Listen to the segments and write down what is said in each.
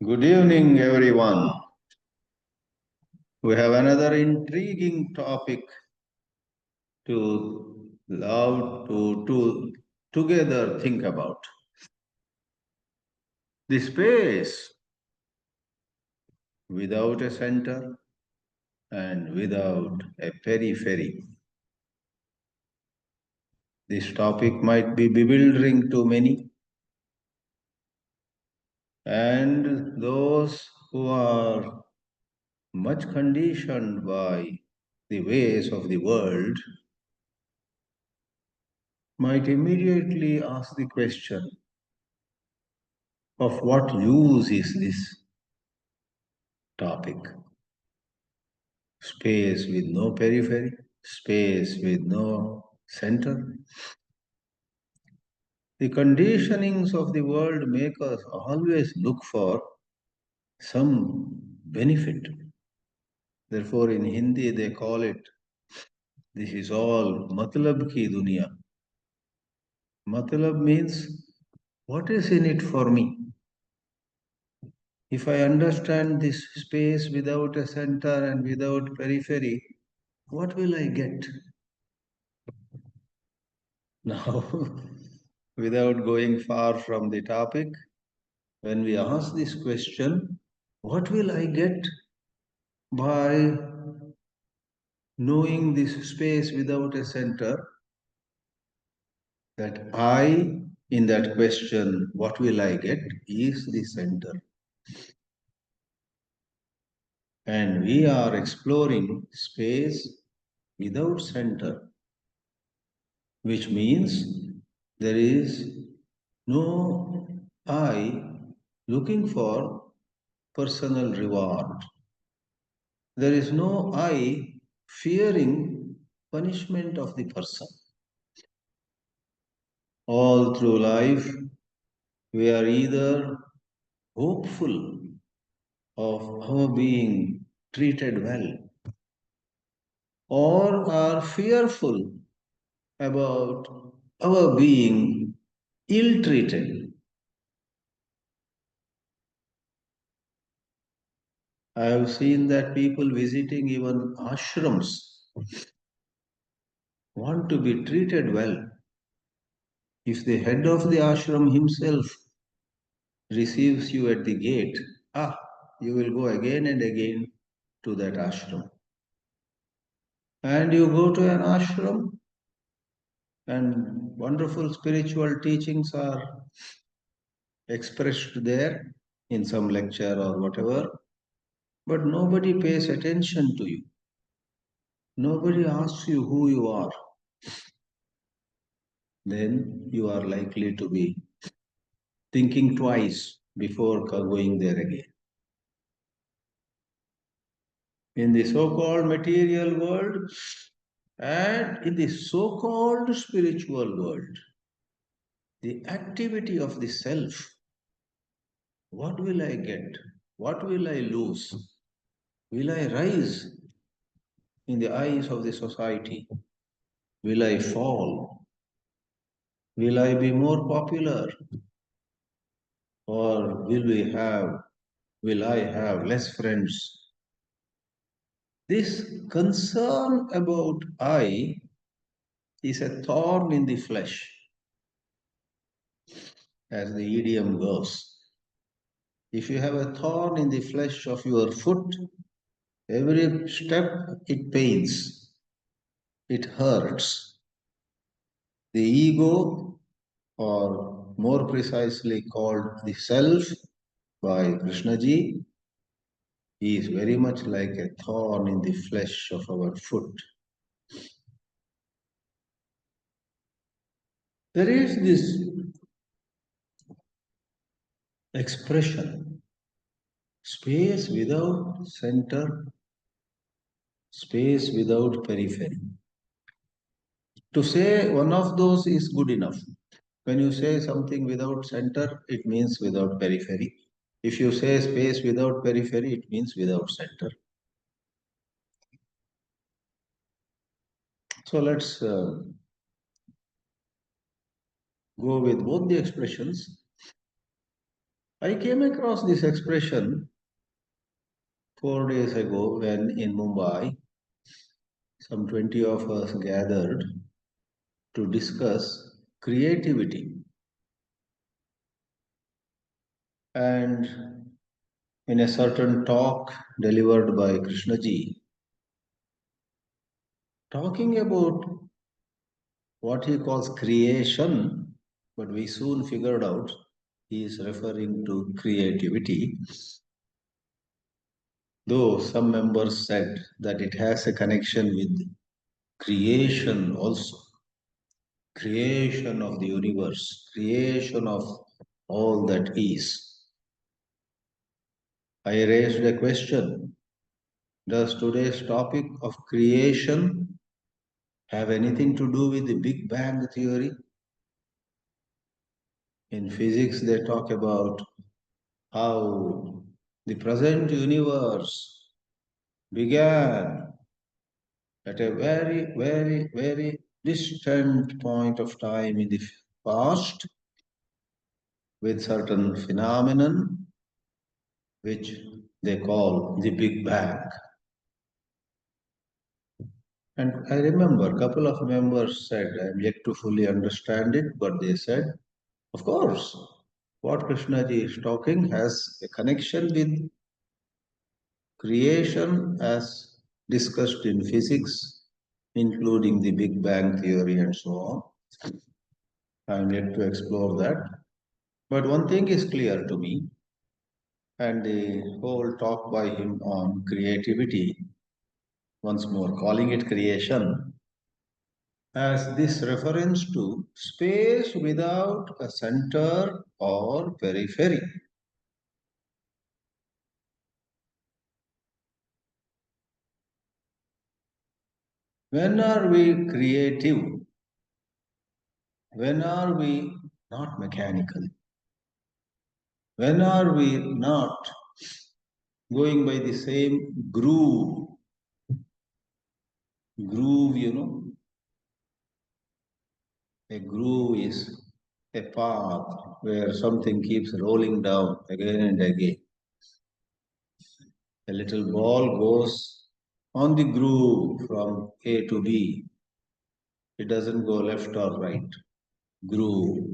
Good evening, everyone. We have another intriguing topic to together think about. The space without a center and without a periphery. This topic might be bewildering to many, and those who are much conditioned by the ways of the world might immediately ask the question of what use is this topic? Space with no periphery, space with no center. The conditionings of the world make us always look for some benefit. Therefore, in Hindi, they call it, this is all matlab ki dunya. Matlab means, what is in it for me? If I understand this space without a center and without periphery, what will I get? Now, without going far from the topic, when we ask this question, what will I get by knowing this space without a center? That I, in that question, what will I get, is the center. And we are exploring space without center, which means there is no I looking for personal reward. There is no I fearing punishment of the person. All through life, we are either hopeful of our being treated well or are fearful about our being ill treated. I have seen that people visiting even ashrams want to be treated well. If the head of the ashram himself receives you at the gate, you will go again and again to that ashram. And you go to an ashram and wonderful spiritual teachings are expressed there in some lecture or whatever, but nobody pays attention to you. Nobody asks you who you are. Then you are likely to be thinking twice before going there again. In the so-called material world and in the so-called spiritual world, the activity of the self, what will I get? What will I lose? Will I rise in the eyes of the society? Will I fall? Will I be more popular? Or will I have less friends? This concern about I is a thorn in the flesh, as the idiom goes. If you have a thorn in the flesh of your foot, every step it pains, it hurts. The ego, or more precisely called the self by Krishnaji, is very much like a thorn in the flesh of our foot. There is this expression, space without center, space without periphery. To say one of those is good enough. When you say something without center, it means without periphery. If you say space without periphery, it means without center. So let's go with both the expressions. I came across this expression 4 days ago when in Mumbai, some 20 of us gathered to discuss creativity. And in a certain talk delivered by Krishnaji, talking about what he calls creation, but we soon figured out he is referring to creativity, though some members said that it has a connection with creation also, creation of the universe, creation of all that is. I raised a question. Does today's topic of creation have anything to do with the Big Bang theory? In physics, they talk about how the present universe began at a very, very, very distant point of time in the past with certain phenomenon which they call the Big Bang. And I remember a couple of members said, I'm yet to fully understand it, but they said, of course, what Krishnaji is talking has a connection with creation as discussed in physics, including the Big Bang theory and so on. I'm yet to explore that. But one thing is clear to me, and the whole talk by him on creativity, once more calling it creation, as this reference to space without a center or periphery. When are we creative? When are we not mechanical? When are we not going by the same groove? Groove, a groove is a path where something keeps rolling down again and again. A little ball goes on the groove from A to B. It doesn't go left or right. Groove.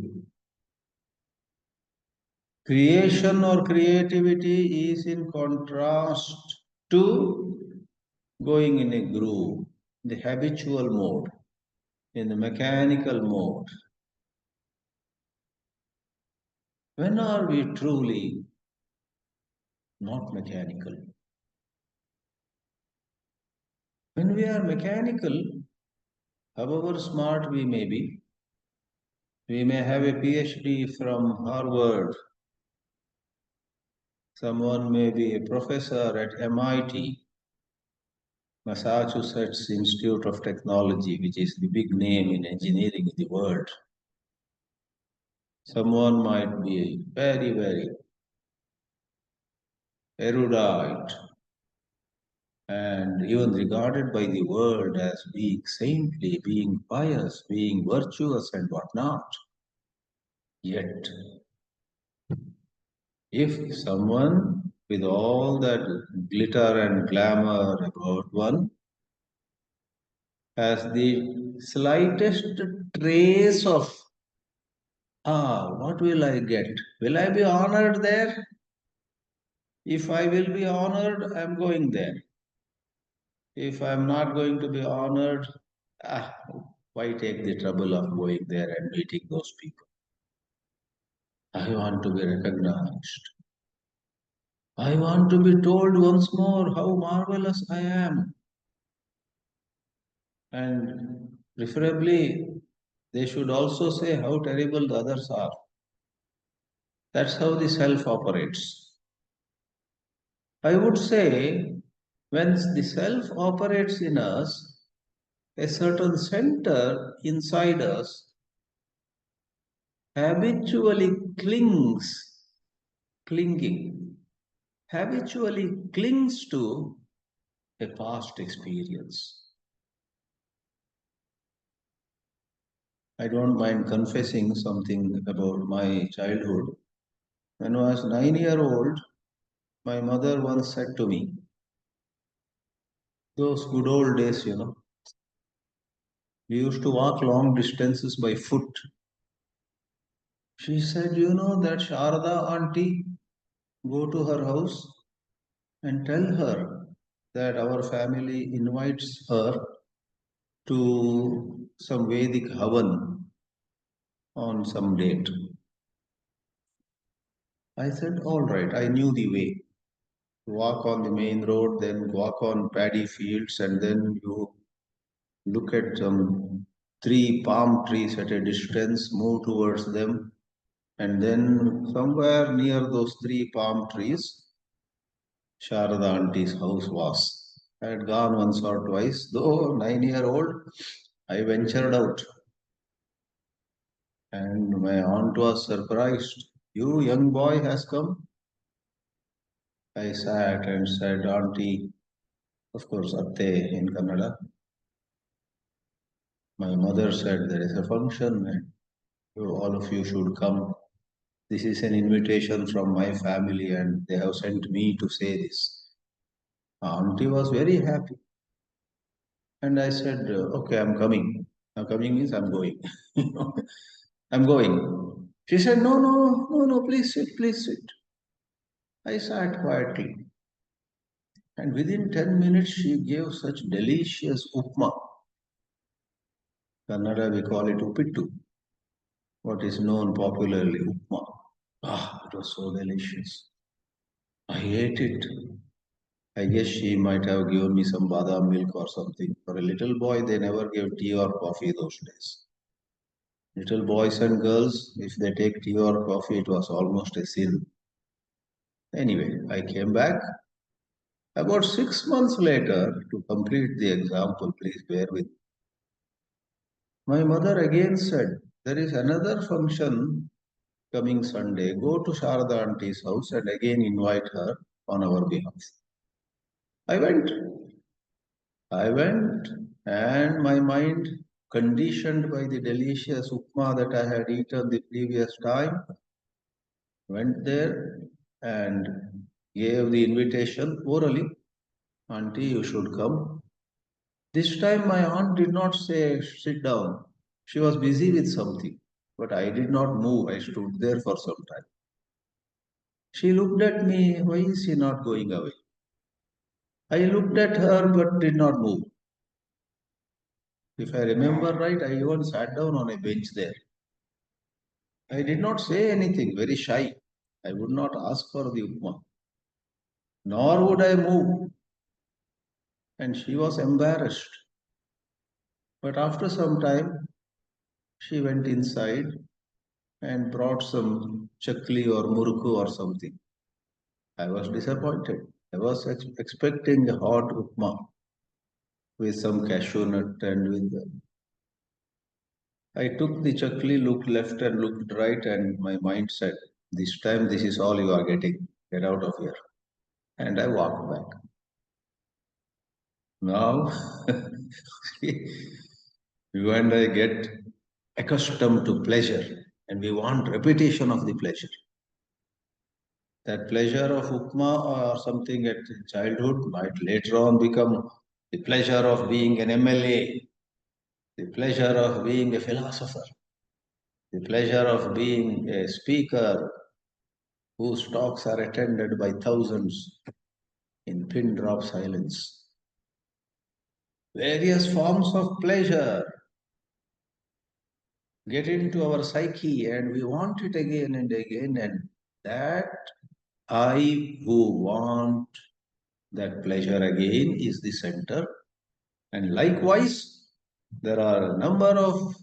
Creation or creativity is in contrast to going in a groove, the habitual mode, in the mechanical mode. When are we truly not mechanical? When we are mechanical, however smart we may be, we may have a PhD from Harvard, someone may be a professor at MIT, Massachusetts Institute of Technology, which is the big name in engineering in the world. Someone might be very, very erudite and even regarded by the world as being saintly, being pious, being virtuous and whatnot. Yet, if someone with all that glitter and glamour about one has the slightest trace of, what will I get? Will I be honored there? If I will be honored, I'm going there. If I'm not going to be honored, why take the trouble of going there and meeting those people? I want to be recognized. I want to be told once more how marvelous I am. And preferably, they should also say how terrible the others are. That's how the self operates. I would say when the self operates in us, a certain center inside us habitually clinging, habitually clings to a past experience. I don't mind confessing something about my childhood. When I was 9 years old, my mother once said to me, those good old days, we used to walk long distances by foot. She said, you know that Sharda auntie, go to her house and tell her that our family invites her to some Vedic Havan on some date. I said, all right, I knew the way. Walk on the main road, then walk on paddy fields, and then you look at some three palm trees at a distance, move towards them, and then somewhere near those three palm trees, Sharada auntie's house was. I had gone once or twice, though 9 year old, I ventured out. And my aunt was surprised. You young boy has come? I sat and said, Auntie, of course, Atte in Kannada. My mother said, there is a function and all of you should come. This is an invitation from my family and they have sent me to say this. Auntie was very happy. And I said, okay, I'm coming. I'm coming means I'm going. I'm going. She said, no, no, no, no, please sit, please sit. I sat quietly. And within 10 minutes, she gave such delicious upma. Kannada, we call it upittu, what is known popularly upma. Ah, it was so delicious. I ate it. I guess she might have given me some badam milk or something. For a little boy, they never gave tea or coffee those days. Little boys and girls, if they take tea or coffee, it was almost a sin. Anyway, I came back. About 6 months later, to complete the example, please bear with me. My mother again said, there is another function coming Sunday. Go to Sharada auntie's house and again invite her on our behalf. I went. I went, and my mind, conditioned by the delicious upma that I had eaten the previous time, went there and gave the invitation orally. Auntie, you should come. This time my aunt did not say, sit down. She was busy with something, but I did not move. I stood there for some time. She looked at me, why is she not going away? I looked at her but did not move. If I remember right, I even sat down on a bench there. I did not say anything, very shy. I would not ask for the upma, nor would I move. And she was embarrassed. But after some time, she went inside and brought some chakli or murku or something. I was disappointed. I was expecting a hot upma with some cashew nut and with. I took the chakli, looked left and looked right, and my mind said, this time this is all you are getting. Get out of here. And I walked back. Now, you and I get accustomed to pleasure and we want repetition of the pleasure. That pleasure of upma or something at childhood might later on become the pleasure of being an MLA, the pleasure of being a philosopher, the pleasure of being a speaker whose talks are attended by thousands in pin drop silence. Various forms of pleasure get into our psyche and we want it again and again, and that I who want that pleasure again is the center. And likewise, there are a number of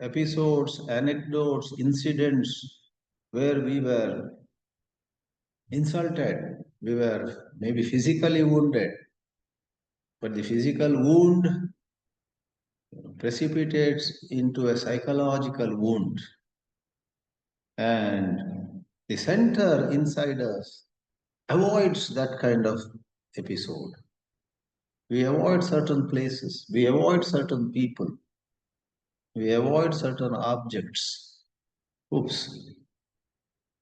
episodes, anecdotes, incidents where we were insulted, we were maybe physically wounded, but the physical wound precipitates into a psychological wound. And the center inside us avoids that kind of episode. We avoid certain places, we avoid certain people, we avoid certain objects. Oops.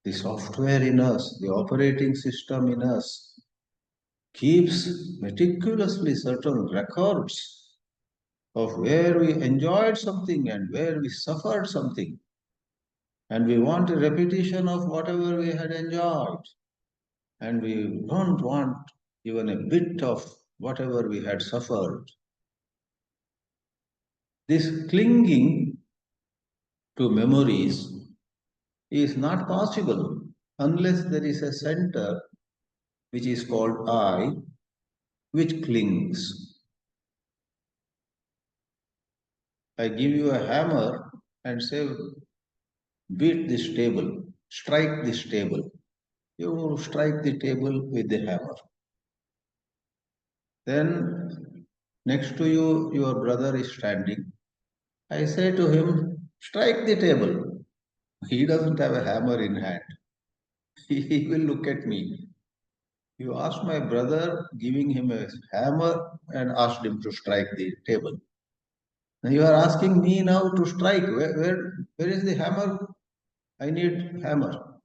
The software in us, the operating system in us, keeps meticulously certain records of where we enjoyed something and where we suffered something. And we want a repetition of whatever we had enjoyed. And we don't want even a bit of whatever we had suffered. This clinging to memories is not possible unless there is a center which is called I, which clings. I give you a hammer and say, beat this table, strike this table. You strike the table with the hammer. Then next to you, your brother is standing. I say to him, strike the table. He doesn't have a hammer in hand. He will look at me. You asked my brother, giving him a hammer and asked him to strike the table. Now you are asking me now to strike. Where is the hammer? I need hammer.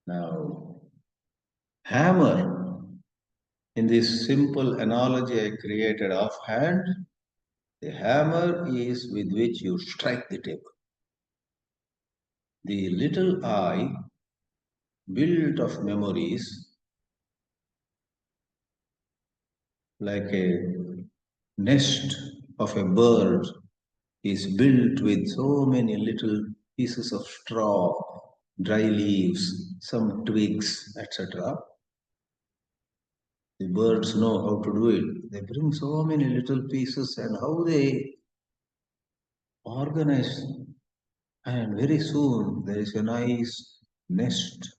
Now, hammer, in this simple analogy I created offhand, the hammer is with which you strike the table. The little I, built of memories, like a nest of a bird, is built with so many little pieces of straw, dry leaves, some twigs, etc. The birds know how to do it. They bring so many little pieces and how they organize. And very soon there is a nice nest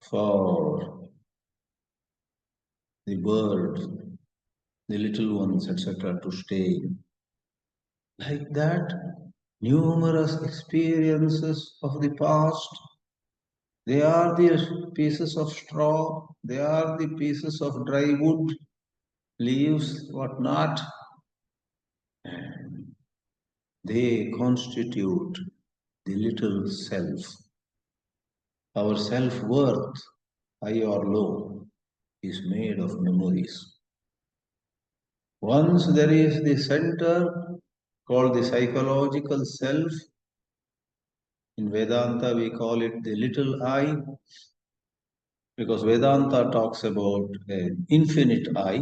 for the birds, the little ones, etc., to stay in. Like that, numerous experiences of the past, they are the pieces of straw, they are the pieces of dry wood, leaves, whatnot. And they constitute the little self. Our self-worth, high or low, is made of memories. Once there is the center called the psychological self, in Vedanta we call it the little I, because Vedanta talks about an infinite I,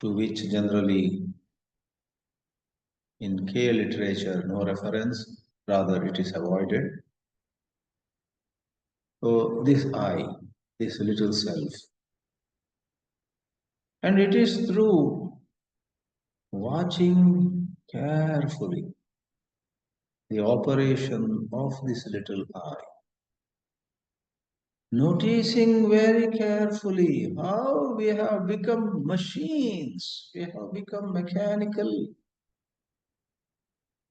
to which generally in K literature no reference, rather it is avoided. So this I, this little self. And it is through watching carefully the operation of this little I, noticing very carefully how we have become machines, we have become mechanical,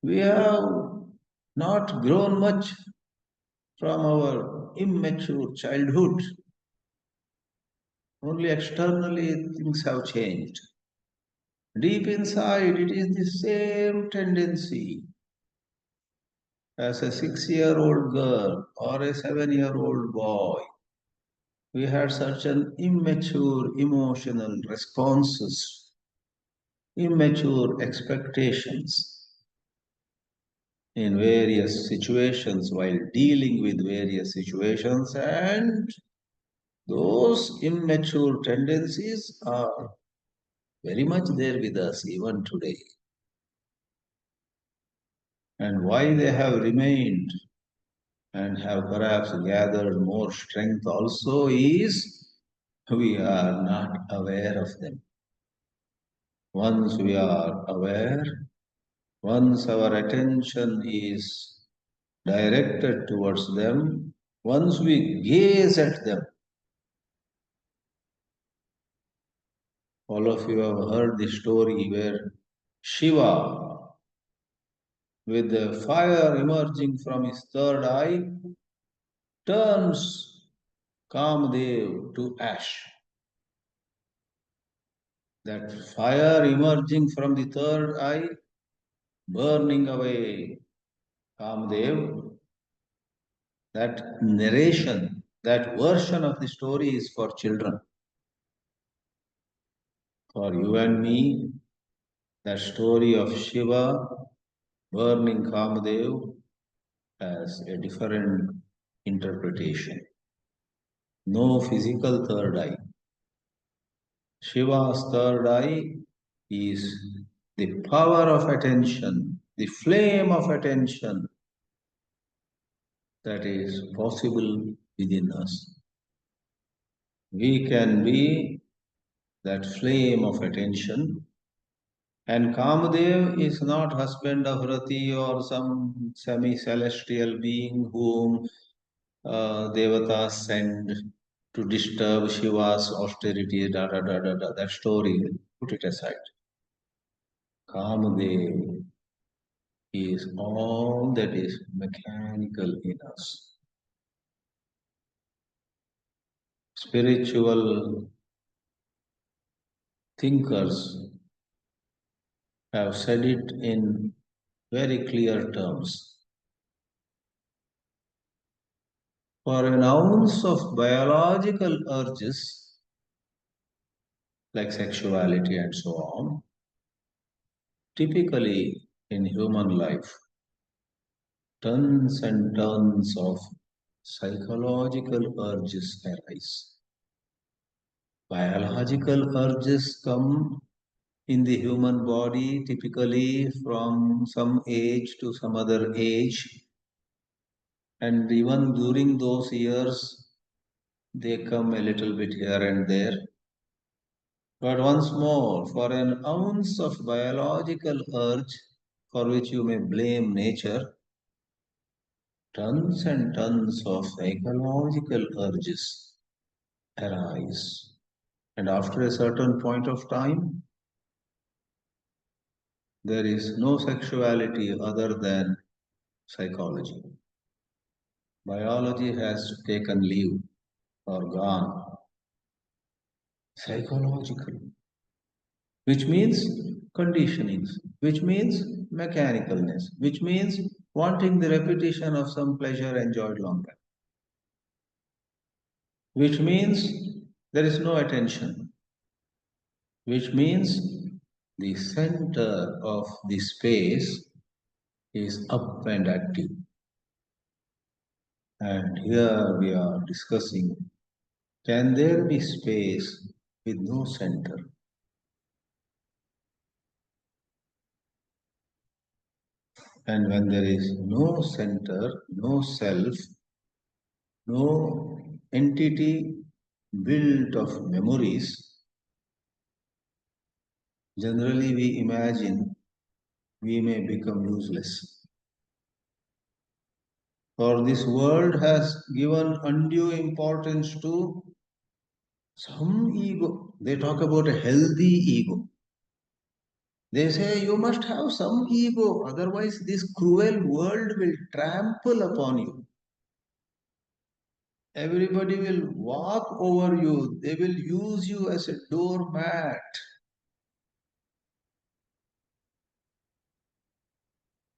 we have not grown much from our immature childhood. Only externally things have changed. Deep inside, it is the same tendency as a 6-year-old girl or a 7-year-old boy. We had certain immature emotional responses, immature expectations in various situations while dealing with various situations, and those immature tendencies are very much there with us even today. And why they have remained and have perhaps gathered more strength also is we are not aware of them. Once we are aware, once our attention is directed towards them, once we gaze at them, all of you have heard the story where Shiva, with the fire emerging from his third eye, turns Kamdev to ash. That fire emerging from the third eye, burning away Kamdev, That narration, that version of the story is for children. For you and me, that story of Shiva burning Kamadev has a different interpretation. No physical third eye. Shiva's third eye is the power of attention, the flame of attention that is possible within us. We can be that flame of attention, and Kamadev is not husband of Rati or some semi-celestial being whom Devatas send to disturb Shiva's austerity, that story, put it aside. Kamadev is all that is mechanical in us. Spiritual thinkers have said it in very clear terms. For an ounce of biological urges, like sexuality and so on, typically in human life, tons and tons of psychological urges arise. Biological urges come in the human body typically from some age to some other age, and even during those years they come a little bit here and there. But once more, for an ounce of biological urge for which you may blame nature, tons and tons of psychological urges arise. And after a certain point of time, there is no sexuality other than psychology. Biology has taken leave or gone. Psychological, which means conditionings, which means mechanicalness, which means wanting the repetition of some pleasure enjoyed long time, which means there is no attention, which means the center of the space is up and active. And here we are discussing, can there be space with no center? And when there is no center, no self, no entity built of memories, generally we imagine we may become useless. For this world has given undue importance to some ego. They talk about a healthy ego. They say you must have some ego, otherwise this cruel world will trample upon you. Everybody will walk over you. They will use you as a doormat.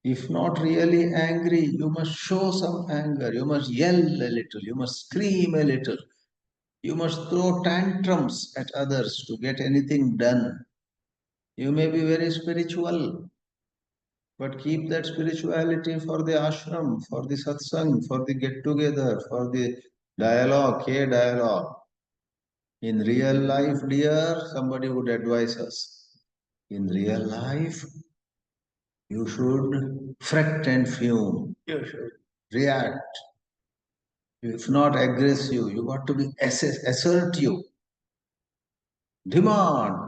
If not really angry, you must show some anger. You must yell a little. You must scream a little. You must throw tantrums at others to get anything done. You may be very spiritual, but keep that spirituality for the ashram, for the satsang, for the get-together, for the dialogue, K-dialogue. In real life, dear, somebody would advise us. In real life, you should fret and fume. You should react. If not aggressive, you got to be assertive. Demand.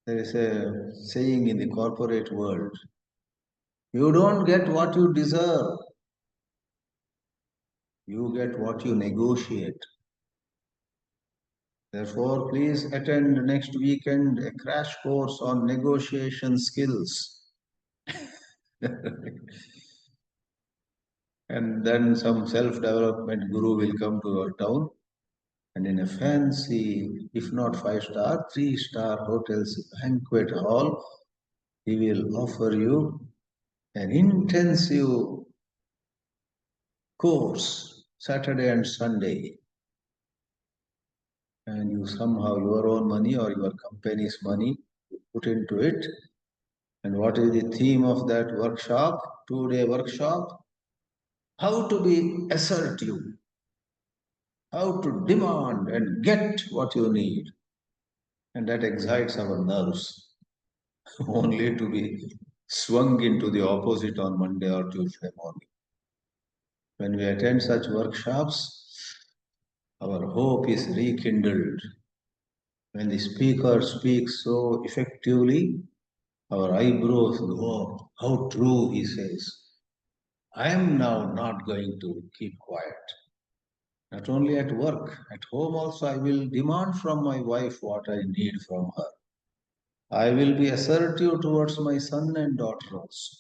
There is a saying in the corporate world, you don't get what you deserve. You get what you negotiate. Therefore, please attend next weekend a crash course on negotiation skills. And then some self-development guru will come to your town, and in a fancy, if not 5-star, 3-star hotel's banquet hall, he will offer you an intensive course, Saturday and Sunday, and you somehow your own money or your company's money put into it. And what is the theme of that workshop, 2-day workshop? How to be assertive, how to demand and get what you need. And that excites our nerves, only to be swung into the opposite on Monday or Tuesday morning. When we attend such workshops, our hope is rekindled. When the speaker speaks so effectively, our eyebrows go up. How true, he says. I am now not going to keep quiet. Not only at work, at home also I will demand from my wife what I need from her. I will be assertive towards my son and daughter also.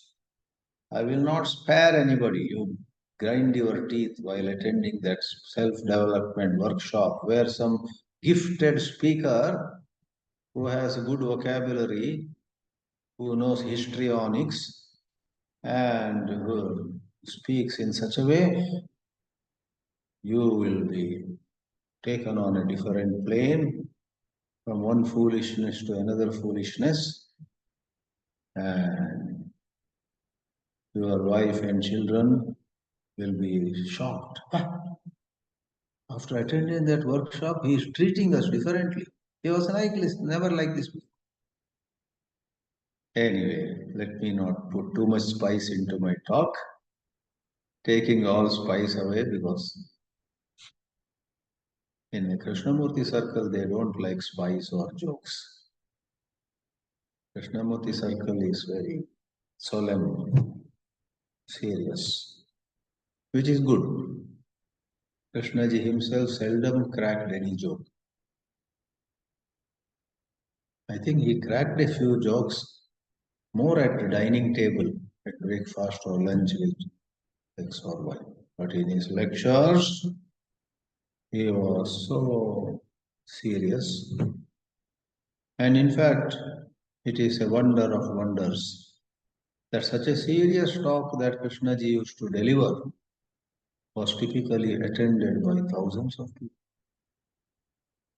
I will not spare anybody. You grind your teeth while attending that self-development workshop where some gifted speaker who has a good vocabulary, who knows histrionics, and who speaks in such a way, you will be taken on a different plane from one foolishness to another foolishness, and your wife and children will be shocked. After attending that workshop, he is treating us differently. He was like this, never like this before. Anyway, let me not put too much spice into my talk, taking all spice away because in a Krishnamurti circle they don't like spice or jokes. Krishnamurti circle is very solemn, serious, which is good. Krishnaji himself seldom cracked any joke. I think he cracked a few jokes more at the dining table, at breakfast or lunch with X or Y. But in his lectures, he was so serious. And in fact, it is a wonder of wonders that such a serious talk that Krishnaji used to deliver was typically attended by thousands of people.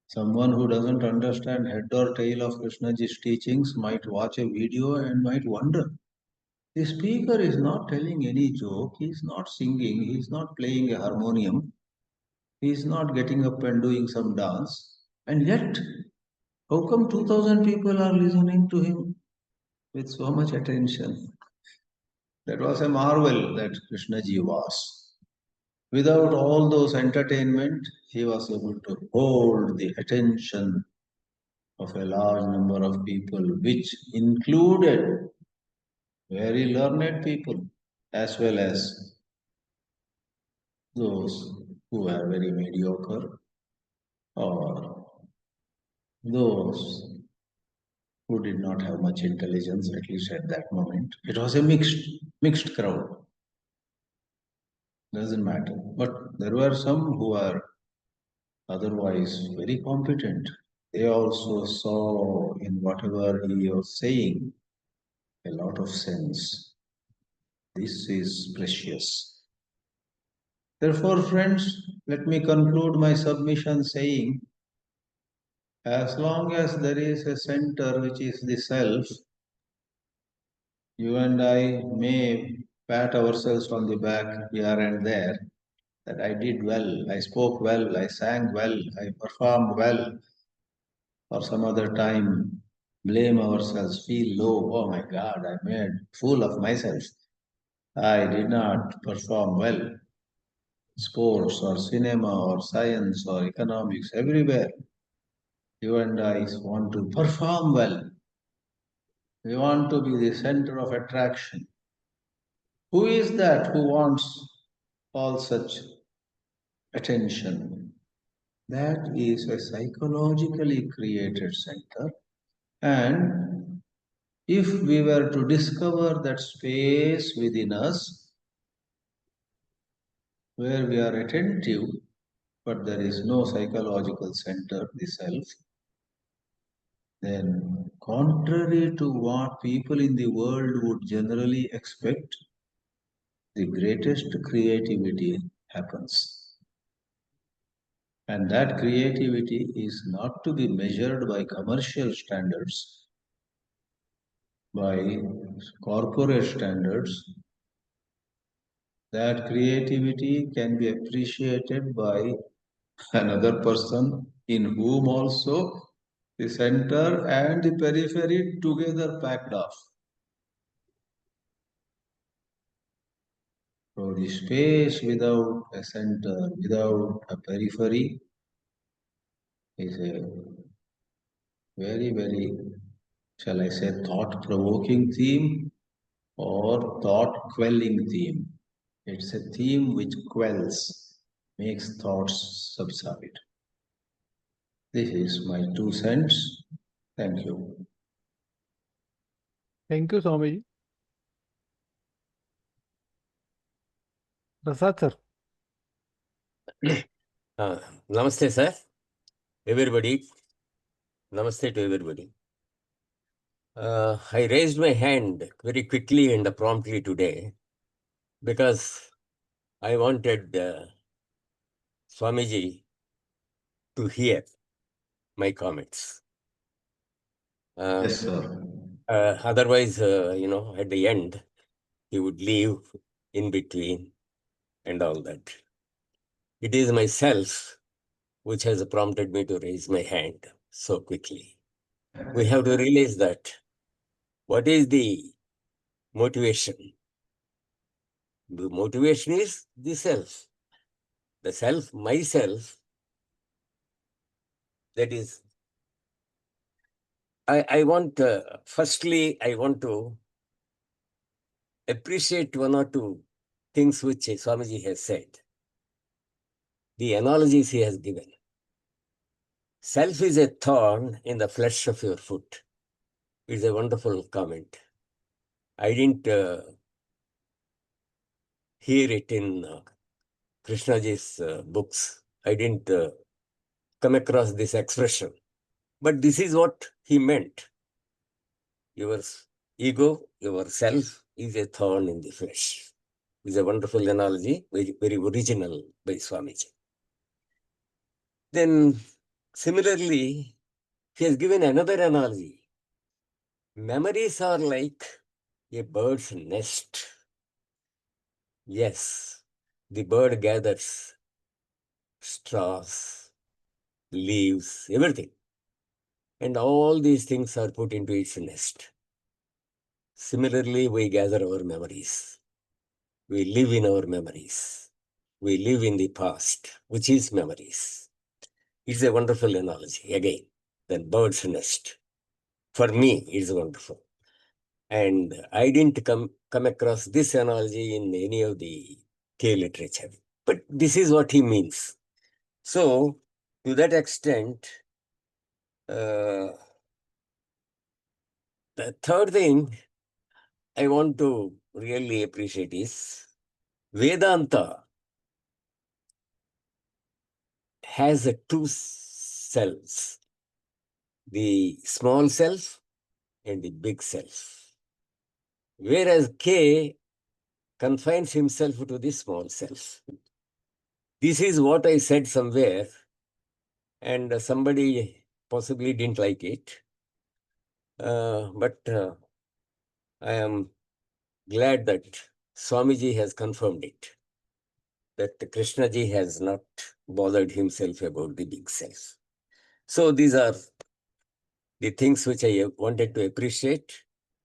Someone who doesn't understand head or tail of Krishnaji's teachings might watch a video and might wonder. The speaker is not telling any joke, he is not singing, he is not playing a harmonium, he is not getting up and doing some dance. And yet, how come 2000 people are listening to him with so much attention? That was a marvel that Krishnaji was. Without all those entertainment, he was able to hold the attention of a large number of people, which included very learned people as well as those who are very mediocre or those who did not have much intelligence, at least at that moment. It was a mixed crowd. Doesn't matter. But there were some who are otherwise very competent. They also saw in whatever he was saying a lot of sense. This is precious. Therefore, friends, let me conclude my submission saying, as long as there is a center which is the self, you and I may pat ourselves on the back here and there that I did well, I spoke well, I sang well, I performed well, or some other time blame ourselves, feel low, oh my God, I made a fool of myself. I did not perform well. Sports or cinema or science or economics, everywhere. You and I want to perform well. We want to be the center of attraction. Who is that who wants all such attention? That is a psychologically created center. And if we were to discover that space within us where we are attentive, but there is no psychological center, the self, then contrary to what people in the world would generally expect, the greatest creativity happens. And that creativity is not to be measured by commercial standards, by corporate standards. That creativity can be appreciated by another person in whom also the center and the periphery together packed off. So the space without a center, without a periphery is a very, very, shall I say, thought-provoking theme or thought-quelling theme. It's a theme which quells, makes thoughts subside. This is my 2 cents. Thank you. Thank you, Swamiji. Prasad sir. Namaste, sir. Everybody. Namaste to everybody. I raised my hand very quickly and promptly today because I wanted Swamiji to hear my comments. Yes, sir. Otherwise, at the end, he would leave in between and all that. It is myself which has prompted me to raise my hand so quickly. We have to realize that what is the motivation? The motivation is the self. The self, myself, that is, I want, firstly, I want to appreciate one or two things which Swamiji has said. The analogies he has given. Self is a thorn in the flesh of your foot. It's a wonderful comment. I didn't hear it in Krishnaji's books. I didn't come across this expression. But this is what he meant. Your ego, your self, is a thorn in the flesh. It's a wonderful analogy, very, very original by Swamiji. Then, similarly, he has given another analogy. Memories are like a bird's nest. Yes, the bird gathers straws, leaves, everything. And all these things are put into its nest. Similarly, we gather our memories. We live in our memories. We live in the past, which is memories. It's a wonderful analogy, again, than bird's nest. For me, it's wonderful. And I didn't come across this analogy in any of the K literature. But this is what he means. So, to that extent, the third thing I want to really appreciate is Vedanta has two selves, the small self and the big self. Whereas K confines himself to the small self. This is what I said somewhere, and somebody possibly didn't like it. But I am glad that Swamiji has confirmed it, that Krishnaji has not bothered himself about the big self. So these are the things which I wanted to appreciate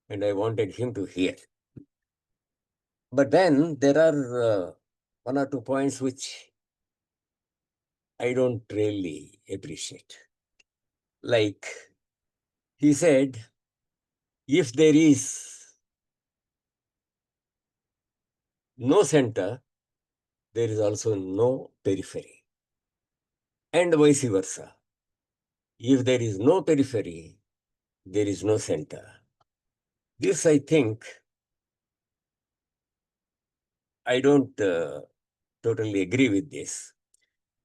and I wanted him to hear. But then there are one or two points which I don't really appreciate. Like he said, if there is no center, there is also no periphery. And vice versa. If there is no periphery, there is no center. This, I think, I don't totally agree with this.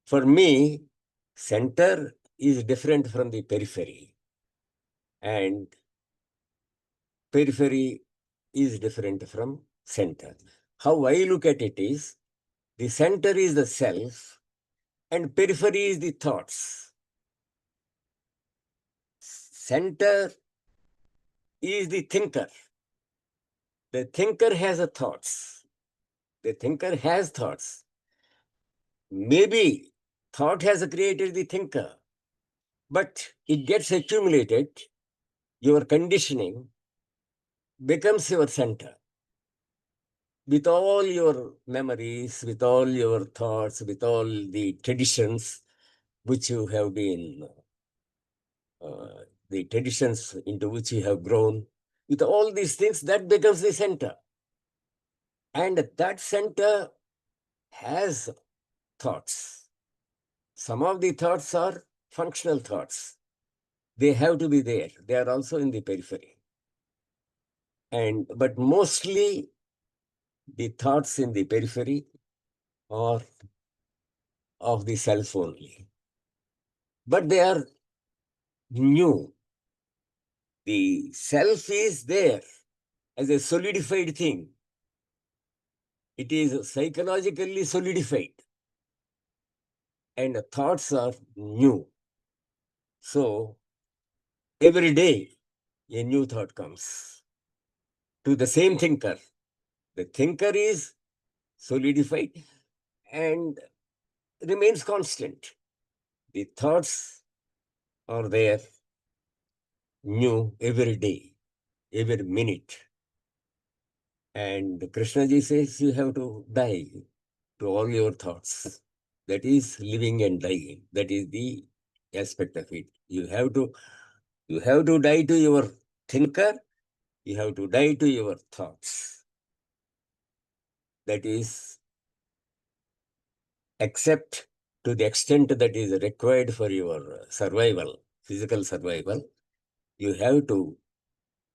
For me, center is different from the periphery. And periphery is different from center. How I look at it is, The center is the self, and periphery is the thoughts. Center is the thinker. The thinker has a thoughts. The thinker has thoughts. Maybe thought has created the thinker, but it gets accumulated. Your conditioning becomes your center. With all your memories, with all your thoughts, with all the traditions which you have been, the traditions into which you have grown, with all these things, that becomes the center. And that center has thoughts. Some of the thoughts are functional thoughts. They have to be there. They are also in the periphery. But mostly the thoughts in the periphery are of the self only. But they are new. The self is there as a solidified thing. It is psychologically solidified. And the thoughts are new. So every day a new thought comes to the same thinker. The thinker is solidified and remains constant. The thoughts are there new every day, every minute. And Krishnaji says you have to die to all your thoughts. That is living and dying. That is the aspect of it. You have to die to your thinker. You have to die to your thoughts. That is, except to the extent that is required for your survival, physical survival, you have to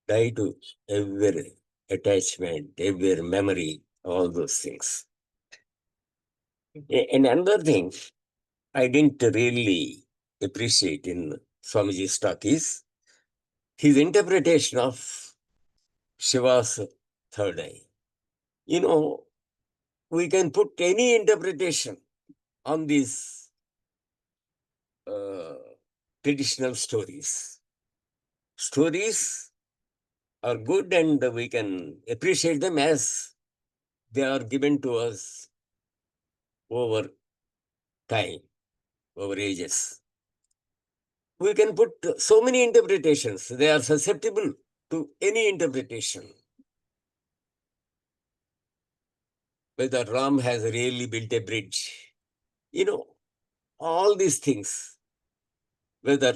die to every attachment, every memory, all those things. And another thing I didn't really appreciate in Swamiji's talk is his interpretation of Shiva's third eye. You know, we can put any interpretation on these traditional stories. Stories are good and we can appreciate them as they are given to us over time, over ages. We can put so many interpretations. They are susceptible to any interpretation. Whether Ram has really built a bridge, all these things. Whether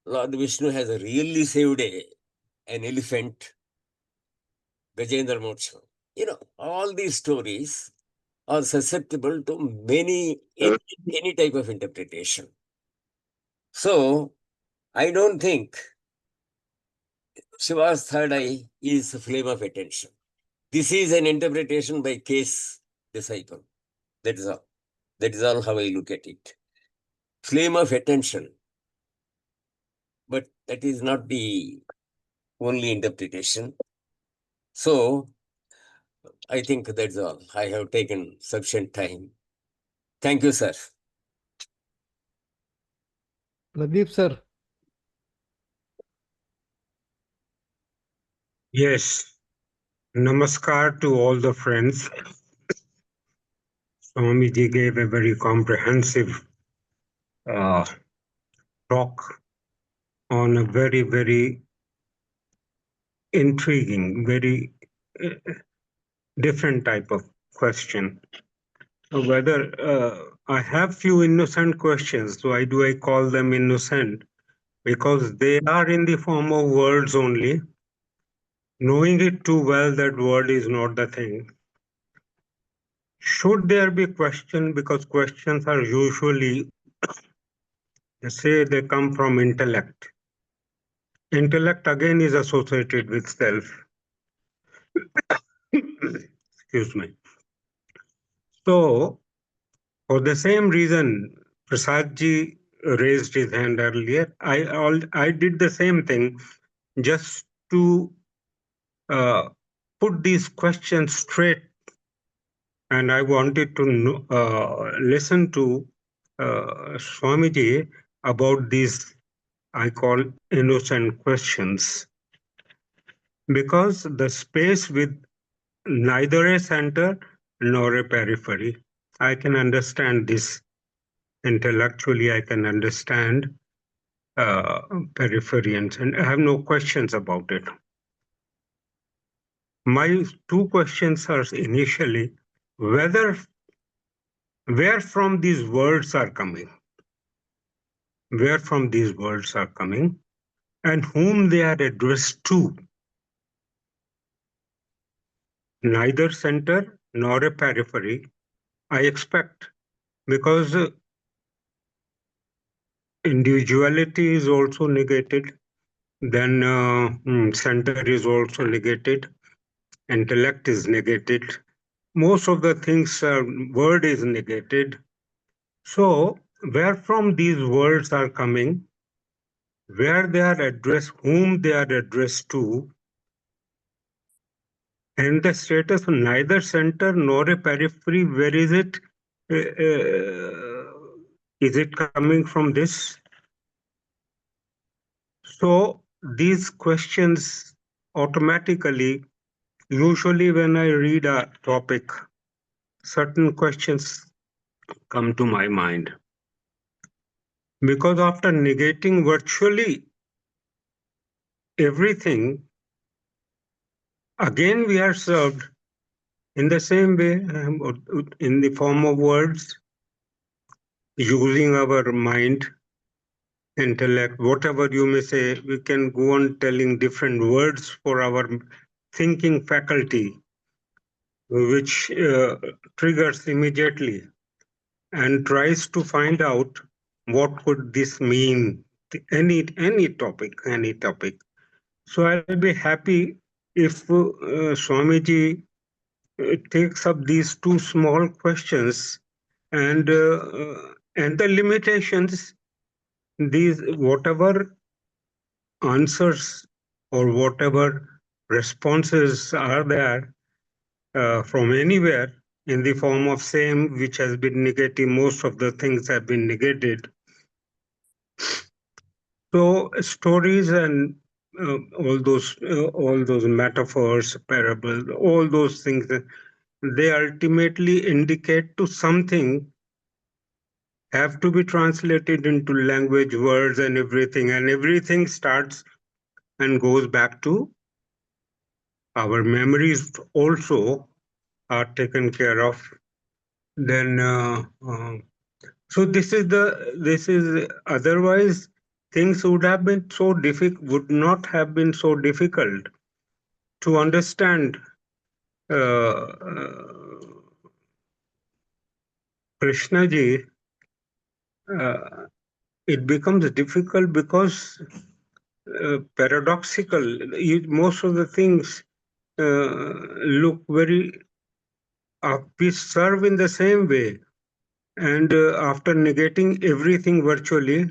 Lord Vishnu has really saved an elephant, Gajendra Moksha. All these stories are susceptible to any type of interpretation. So, I don't think Shiva's third eye is a flame of attention. This is an interpretation by K's disciple. That is all. That is all how I look at it. Flame of attention. But that is not the only interpretation. So, I think that's all. I have taken sufficient time. Thank you, sir. Pradeep, sir. Yes. Namaskar to all the friends. Swamiji gave a very comprehensive talk on a very, very intriguing, very different type of question. Whether I have few innocent questions, why do I call them innocent? Because they are in the form of words only. Knowing it too well that word is not the thing. Should there be question? Because questions are usually, they say they come from intellect. Intellect again is associated with self. Excuse me. So, for the same reason, Prasadji raised his hand earlier. I did the same thing just to put these questions straight and I wanted to listen to Swamiji about these, I call, innocent questions. Because the space with neither a center nor a periphery, I can understand this intellectually, I can understand periphery, and I have no questions about it. My two questions are initially where from these words are coming, where from these words are coming, and whom they are addressed to. Neither center nor a periphery, I expect, because individuality is also negated, then center is also negated, intellect is negated, most of the things, word is negated. So where from these words are coming, where they are addressed, whom they are addressed to, and the status of neither center nor a periphery, where is it? Is it coming from this? So these questions automatically, usually when I read a topic, certain questions come to my mind. Because after negating virtually everything, again we are served in the same way, in the form of words, using our mind, intellect, whatever you may say. We can go on telling different words for our thinking faculty, which triggers immediately and tries to find out what could this mean, any topic, any topic. So I'll be happy if Swamiji takes up these two small questions, and the limitations, these whatever answers or whatever responses are there from anywhere in the form of same, which has been negative. Most of the things have been negated. So stories and all those metaphors, parables, all those things, they ultimately indicate to something, have to be translated into language, words, and everything starts and goes back to our memories also are taken care of. Then so this is otherwise things would not have been so difficult to understand. Krishna ji, it becomes difficult because paradoxical. Most of the things look very. We serve in the same way, and after negating everything virtually,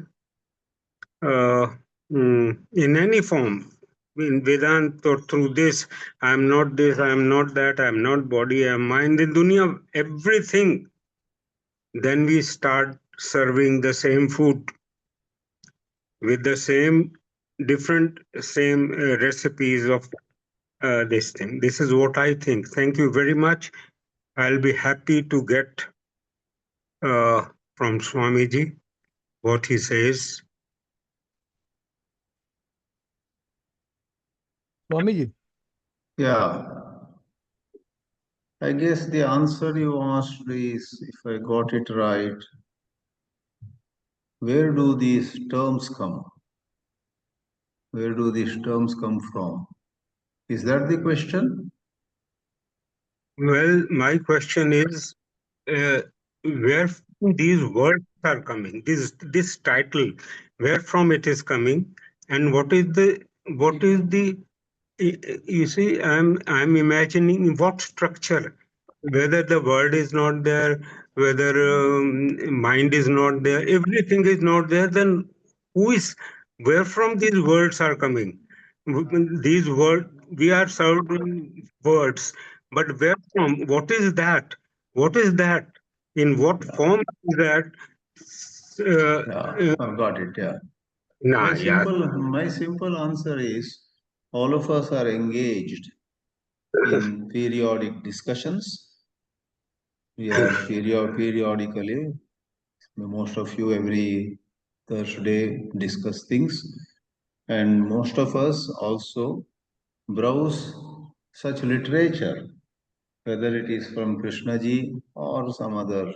in any form, in Vedanta or through this, I am not this, I am not that, I am not body, I am mind, in dunya, everything. Then we start serving the same food with the same recipes of this thing. This is what I think. Thank you very much. I'll be happy to get from Swamiji what he says. Swamiji. Yeah. I guess the answer you asked is, if I got it right, where do these terms come? Where do these terms come from? Is that the question? Well, my question is, where these words are coming? This title, where from it is coming, and what is the you see, I'm imagining what structure, whether the word is not there, whether mind is not there, everything is not there, then where from these words are coming? These words, we are served in words, but where from? What is that? What is that? In what form is that? I've got it. Yeah. Nah, yeah. My simple answer is all of us are engaged in periodic discussions. We are periodically, most of you every Thursday discuss things, and most of us also browse such literature, whether it is from Krishnaji or some other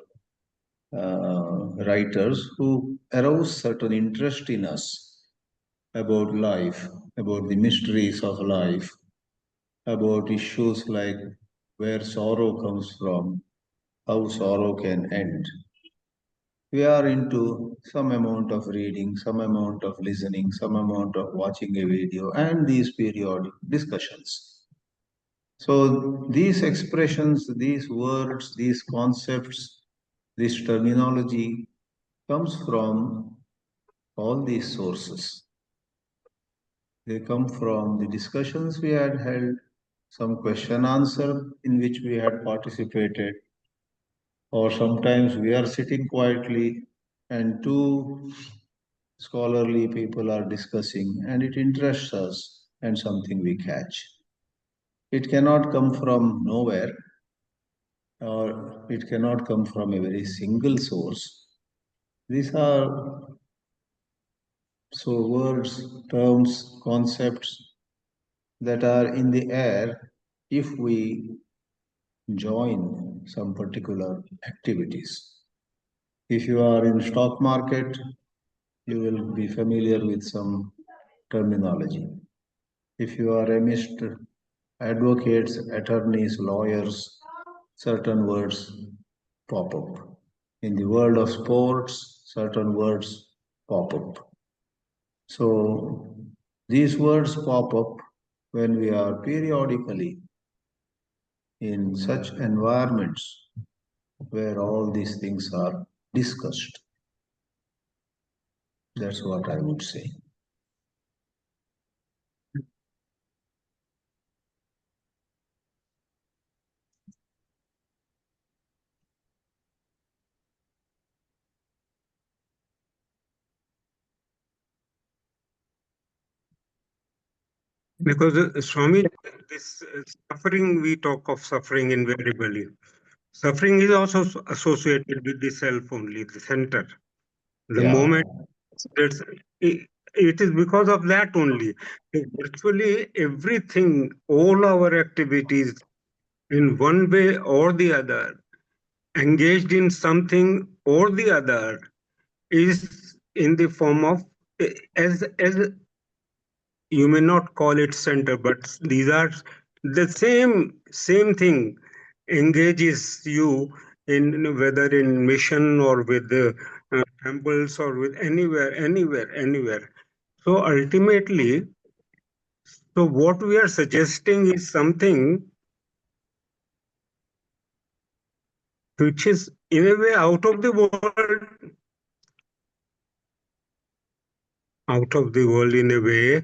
writers who arouse certain interest in us about life, about the mysteries of life, about issues like where sorrow comes from, how sorrow can end. We are into some amount of reading, some amount of listening, some amount of watching a video, and these periodic discussions. So these expressions, these words, these concepts, this terminology comes from all these sources. They come from the discussions we had held, some question answer in which we had participated, or sometimes we are sitting quietly and two scholarly people are discussing and it interests us and something we catch. It cannot come from nowhere or it cannot come from a very single source. These are so words, terms, concepts that are in the air if we join some particular activities. If you are in stock market, you will be familiar with some terminology. If you are amidst advocates, attorneys, lawyers, certain words pop up. In the world of sports, certain words pop up. So these words pop up when we are periodically in such environments where all these things are discussed. That's what I would say. Because Swami, this suffering, we talk of suffering invariably. Suffering is also associated with the self only, the center. The moment it's, it is because of that only. Virtually everything, all our activities, in one way or the other, engaged in something or the other, is in the form of as you may not call it center, but these are the same thing engages you in whether in mission or with the temples or with anywhere. So ultimately, so what we are suggesting is something which is in a way out of the world in a way,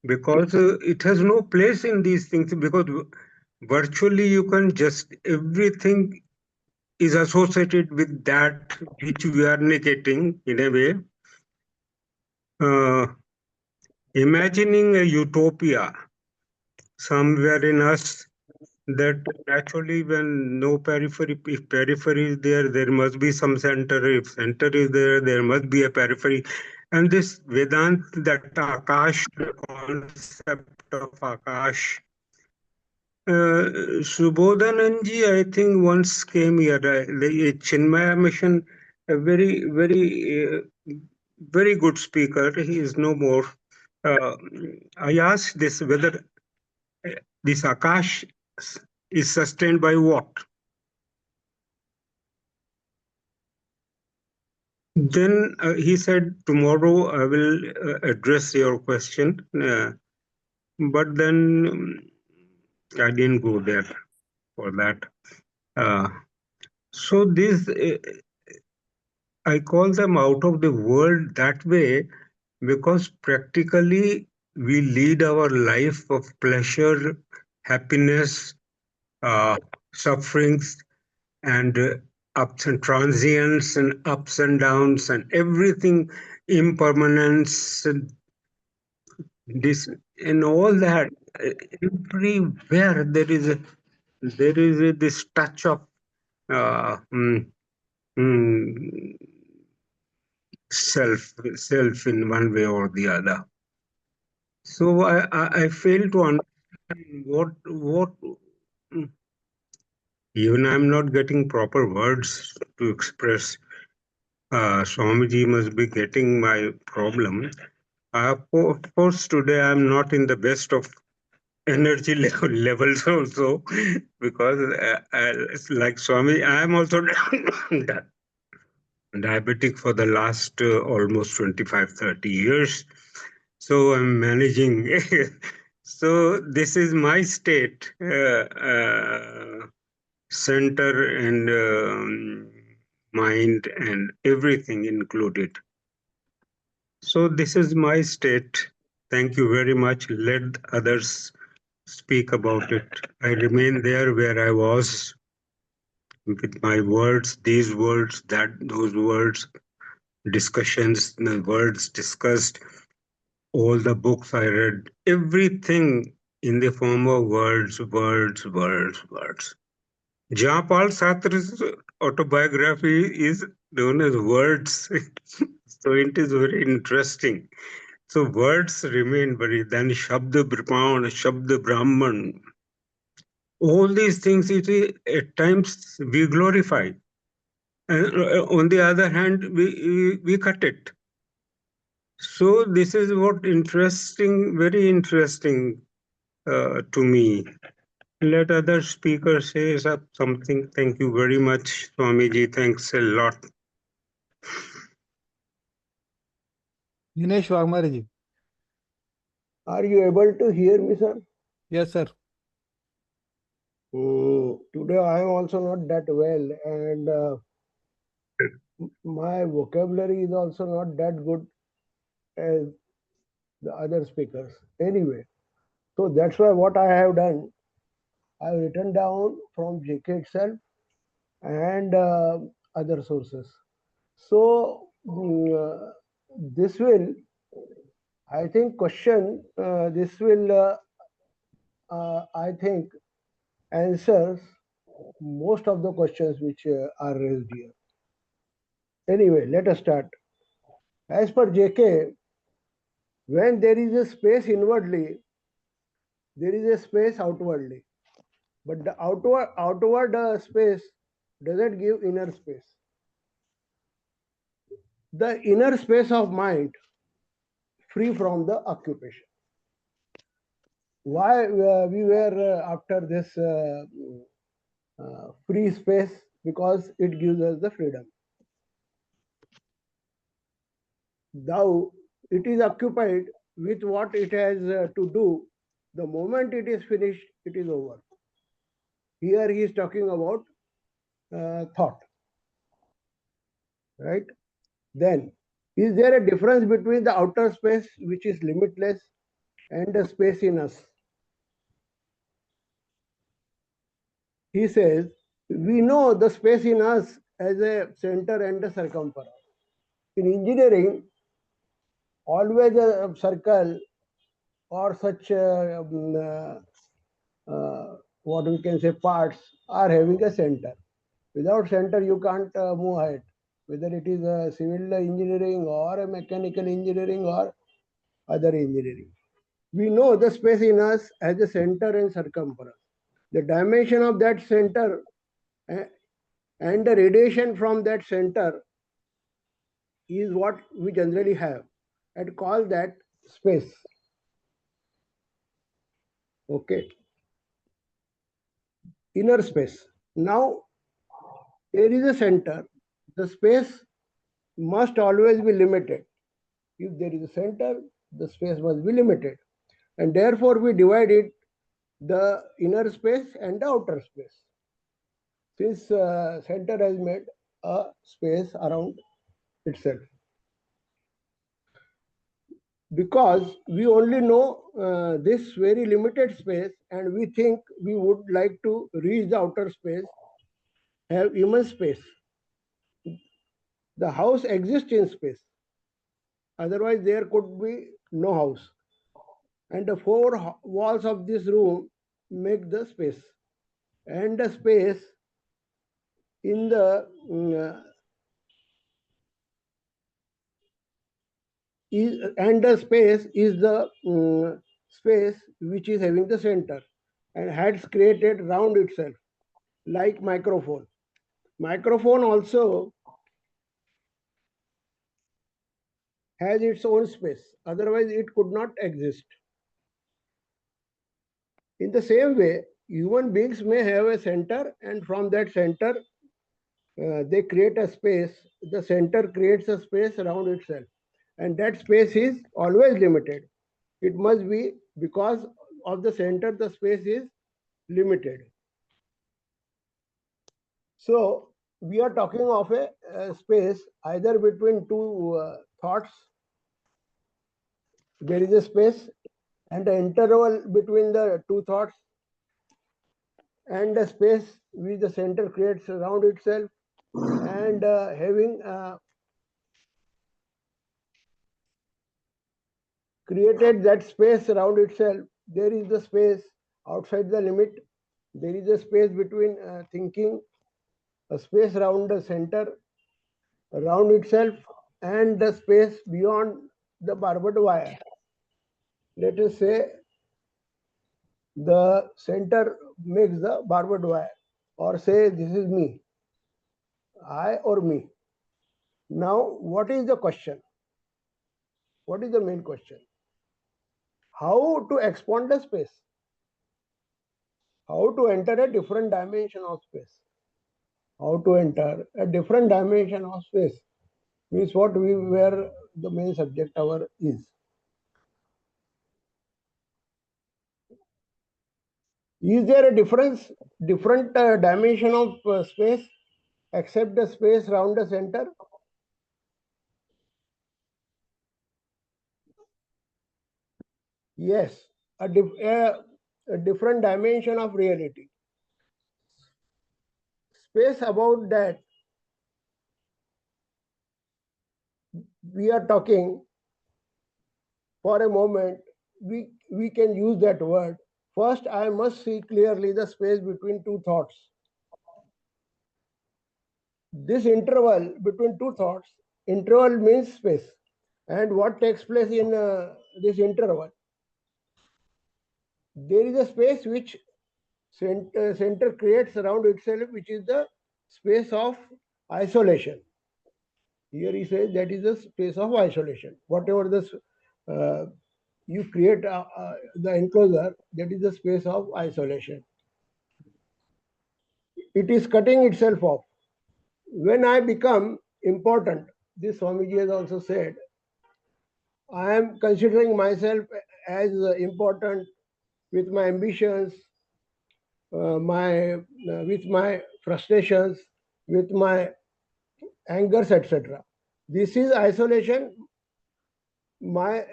because it has no place in these things, because virtually you can just everything is associated with that which we are negating in a way. Imagining a utopia somewhere in us, that actually when no periphery, if periphery is there, there must be some center. If center is there, there must be a periphery. And this Vedant, that Akash, the concept of Akash, Subodhananji, I think once came here, the Chinmaya mission, a very good speaker. He is no more. I asked this whether this Akash is sustained by what? Then he said, tomorrow I will address your question. But then I didn't go there for that. So this, I call them out of the world that way because practically we lead our life of pleasure, happiness, sufferings and ups and transients and ups and downs and everything, impermanence and this and all that. Everywhere this touch of uh, mm, mm, self in one way or the other. So I fail to understand what mm, even I'm not getting proper words to express. Swamiji must be getting my problem. Of course, today I'm not in the best of energy levels also, because like Swami, I am also diabetic for the last almost 25-30 years. So I'm managing. So this is my state, center and mind and everything included. So this is my state. Thank you very much. Let others speak about it. I remain there where I was with my words, these words, those words, discussions, the words discussed, all the books I read, everything in the form of words, words, words, words. Jean-Paul Sartre's autobiography is known as words. So it is very interesting. So words remain very, then Shabda Brahman, Shabda Brahman. All these things, at times we glorify. And on the other hand, we cut it. So this is what very interesting to me. Let other speakers say something. Thank you very much, Swamiji. Thanks a lot. Dinesh Waghmare ji. Are you able to hear me, sir? Yes, sir. Today I am also not that well, and my vocabulary is also not that good as the other speakers. Anyway, so that's why what I have done, I have written down from JK itself and other sources. So this will, I think, I think, answers most of the questions which are raised here. Anyway, let us start. As per JK, when there is a space inwardly, there is a space outwardly. But the outward space doesn't give inner space. The inner space of mind free from the occupation. Why we were after this free space? Because it gives us the freedom. Thou, it is occupied with what it has to do. The moment it is finished, it is over. Here he is talking about thought, right? Then, is there a difference between the outer space, which is limitless, and the space in us? He says, we know the space in us as a center and a circumference. In engineering, always a circle or such what we can say parts are having a center. Without center, you can't move ahead, whether it is a civil engineering or a mechanical engineering or other engineering. We know the space in us as a center and circumference. The dimension of that center and the radiation from that center is what we generally have and call that space. Okay. Inner space. Now, there is a center. The space must always be limited. If there is a center, the space must be limited. And therefore, we divide it the inner space and the outer space. Since center has made a space around itself. Because we only know this very limited space and we think we would like to reach the outer space, have immense space. The house exists in space. Otherwise, there could be no house. And the four walls of this room make the space. And the space in the space is the space which is having the center and has created round itself, like microphone. Microphone also has its own space, otherwise it could not exist. In the same way, human beings may have a center, and from that center they create a space. The center creates a space around itself, and that space is always limited. It must be because of the center, the space is limited. So we are talking of a space either between two thoughts. There is a space and the interval between the two thoughts, and the space which the center creates around itself, and having created that space around itself, there is the space outside the limit. There is a space between thinking, a space around the center, around itself, and the space beyond the barbed wire. Let us say the center makes the barbed wire, or say this is me, I or me. Now, what is the question? What is the main question? How to expand the space? How to enter a different dimension of space? How to enter a different dimension of space is what where the main subject our is. Is there a different dimension of space except the space around the center? Yes, a different dimension of reality. Space about that we are talking for a moment. We can use that word. First, I must see clearly the space between two thoughts. This interval between two thoughts, interval means space. And what takes place in this interval? There is a space which center creates around itself, which is the space of isolation. Here he says that is the space of isolation. Whatever this you create the enclosure, that is the space of isolation. It is cutting itself off. When I become important, this Swamiji has also said, I am considering myself as important with my ambitions, with my frustrations, with my angers, etc. This is isolation. My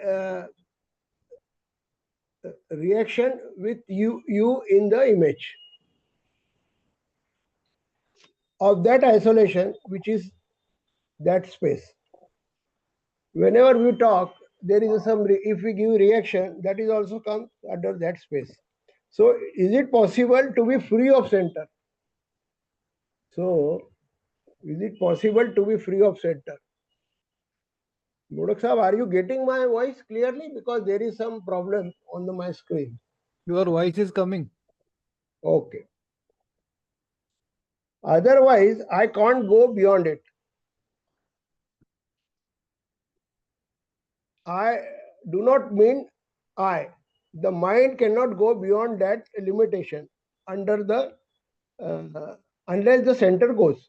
reaction with you in the image of that isolation, which is that space. Whenever we talk, there is if we give reaction, that is also comes under that space. So is it possible to be free of center? So is it possible to be free of center? Modak Sahab, are you getting my voice clearly? Because there is some problem on my screen. Your voice is coming. Okay. Otherwise, I can't go beyond it. I do not mean I. The mind cannot go beyond that limitation under the unless the center goes.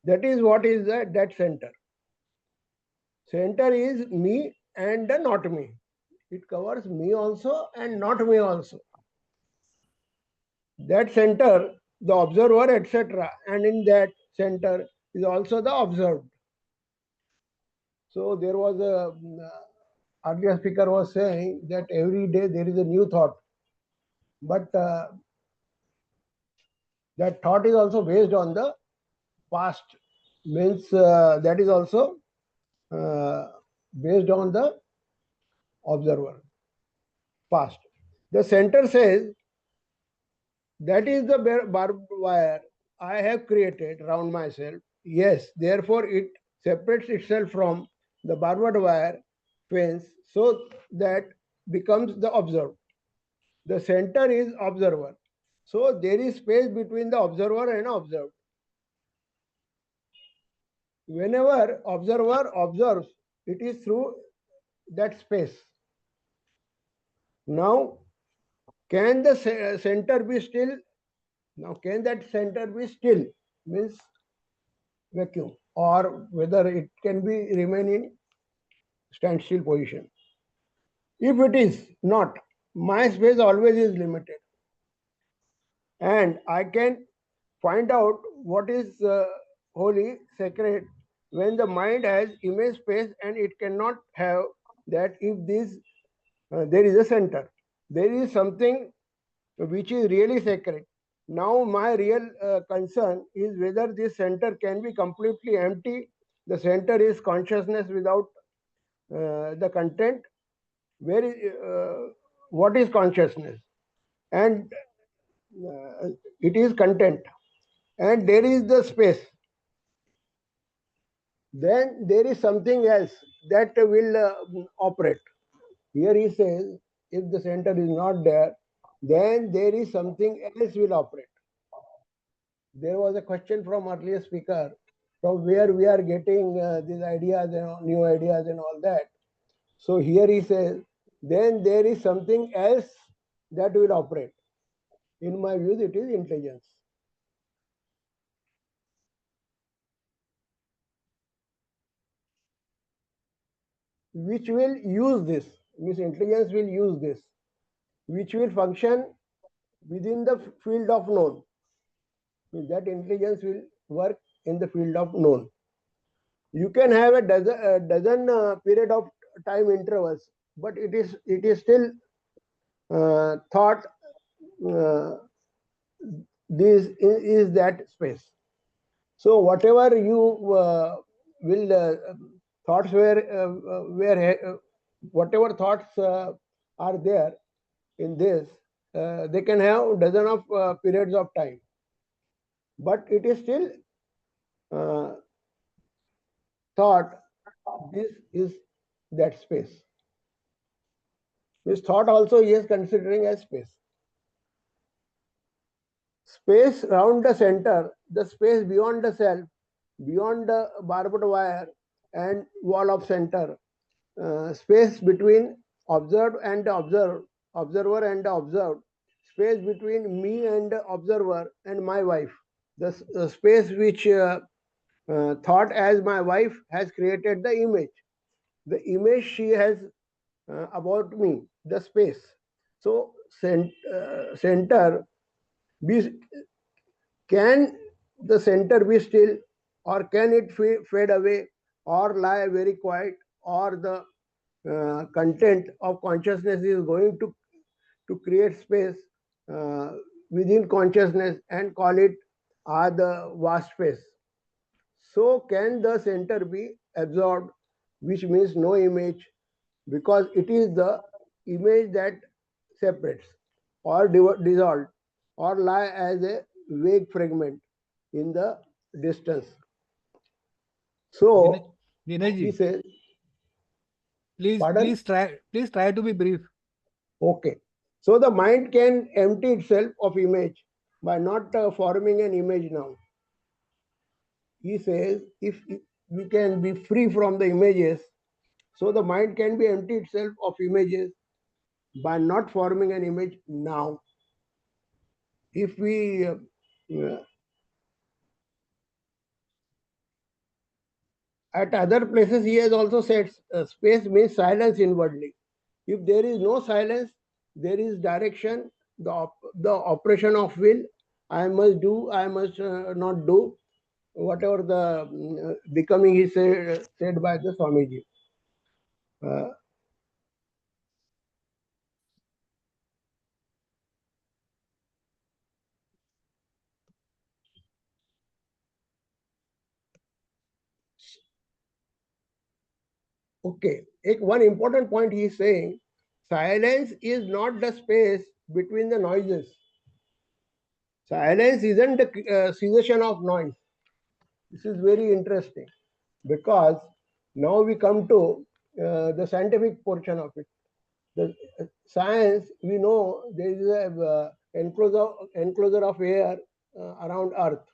That is what is that center. Center is me and not me. It covers me also and not me also. That center, the observer, etc., and in that center is also the observed. So there was a earlier speaker was saying that every day there is a new thought, but That thought is also based on the past, means that is also based on the observer, past. The center says that is the barbed wire I have created around myself. Yes, therefore it separates itself from the barbed wire fence so that becomes the observed. The center is observer. So there is space between the observer and observed. Whenever observer observes, it is through that space. Now, can the center be still? Now, can that center be still? Means vacuum, or whether it can be remain in standstill position. If it is not, my space always is limited, and I can find out what is holy, sacred when the mind has image space, and it cannot have that if this there is a center. There is something which is really sacred. Now, my real concern is whether this center can be completely empty. The center is consciousness without the content. Where is what is consciousness? And it is content. And there is the space. Then there is something else that will operate. Here he says, if the center is not there, then there is something else will operate. There was a question from earlier speaker, from where we are getting these ideas and new ideas and all that. So here he says, then there is something else that will operate. In my view, it is intelligence. Which will use this, means intelligence will use this, which will function within the field of known. Means that intelligence will work in the field of known. You can have a dozen period of time intervals, but it is still thought this is that space. So whatever you will thoughts where whatever thoughts are there in this, they can have dozen of periods of time, but it is still uh, thought this is that space. This thought also he is considering as space. Space around the center, the space beyond the self, beyond the barbed wire and wall of center, space between observed and the observed, observer and the observed, space between me and the observer and my wife, the space which thought as my wife has created the image she has about me, the space. So center be, can the center be still, or can it fade away, or lie very quiet, or the content of consciousness is going to create space within consciousness and call it the vast space. So can the center be absorbed, which means no image, because it is the image that separates or dissolved or lie as a vague fragment in the distance. So Dinesh he ji, says, please, pardon? please try to be brief. Okay. So the mind can empty itself of image by not forming an image now. He says, if we can be free from the images, so the mind can be empty itself of images by not forming an image now. If we at other places he has also said space means silence inwardly. If there is no silence, there is direction, the operation of will. I must do, I must not do, whatever the becoming is said by the Swamiji. Okay, one important point he is saying, silence is not the space between the noises. Silence isn't the cessation of noise. This is very interesting because now we come to the scientific portion of it. The science, we know there is a enclosure of air around Earth,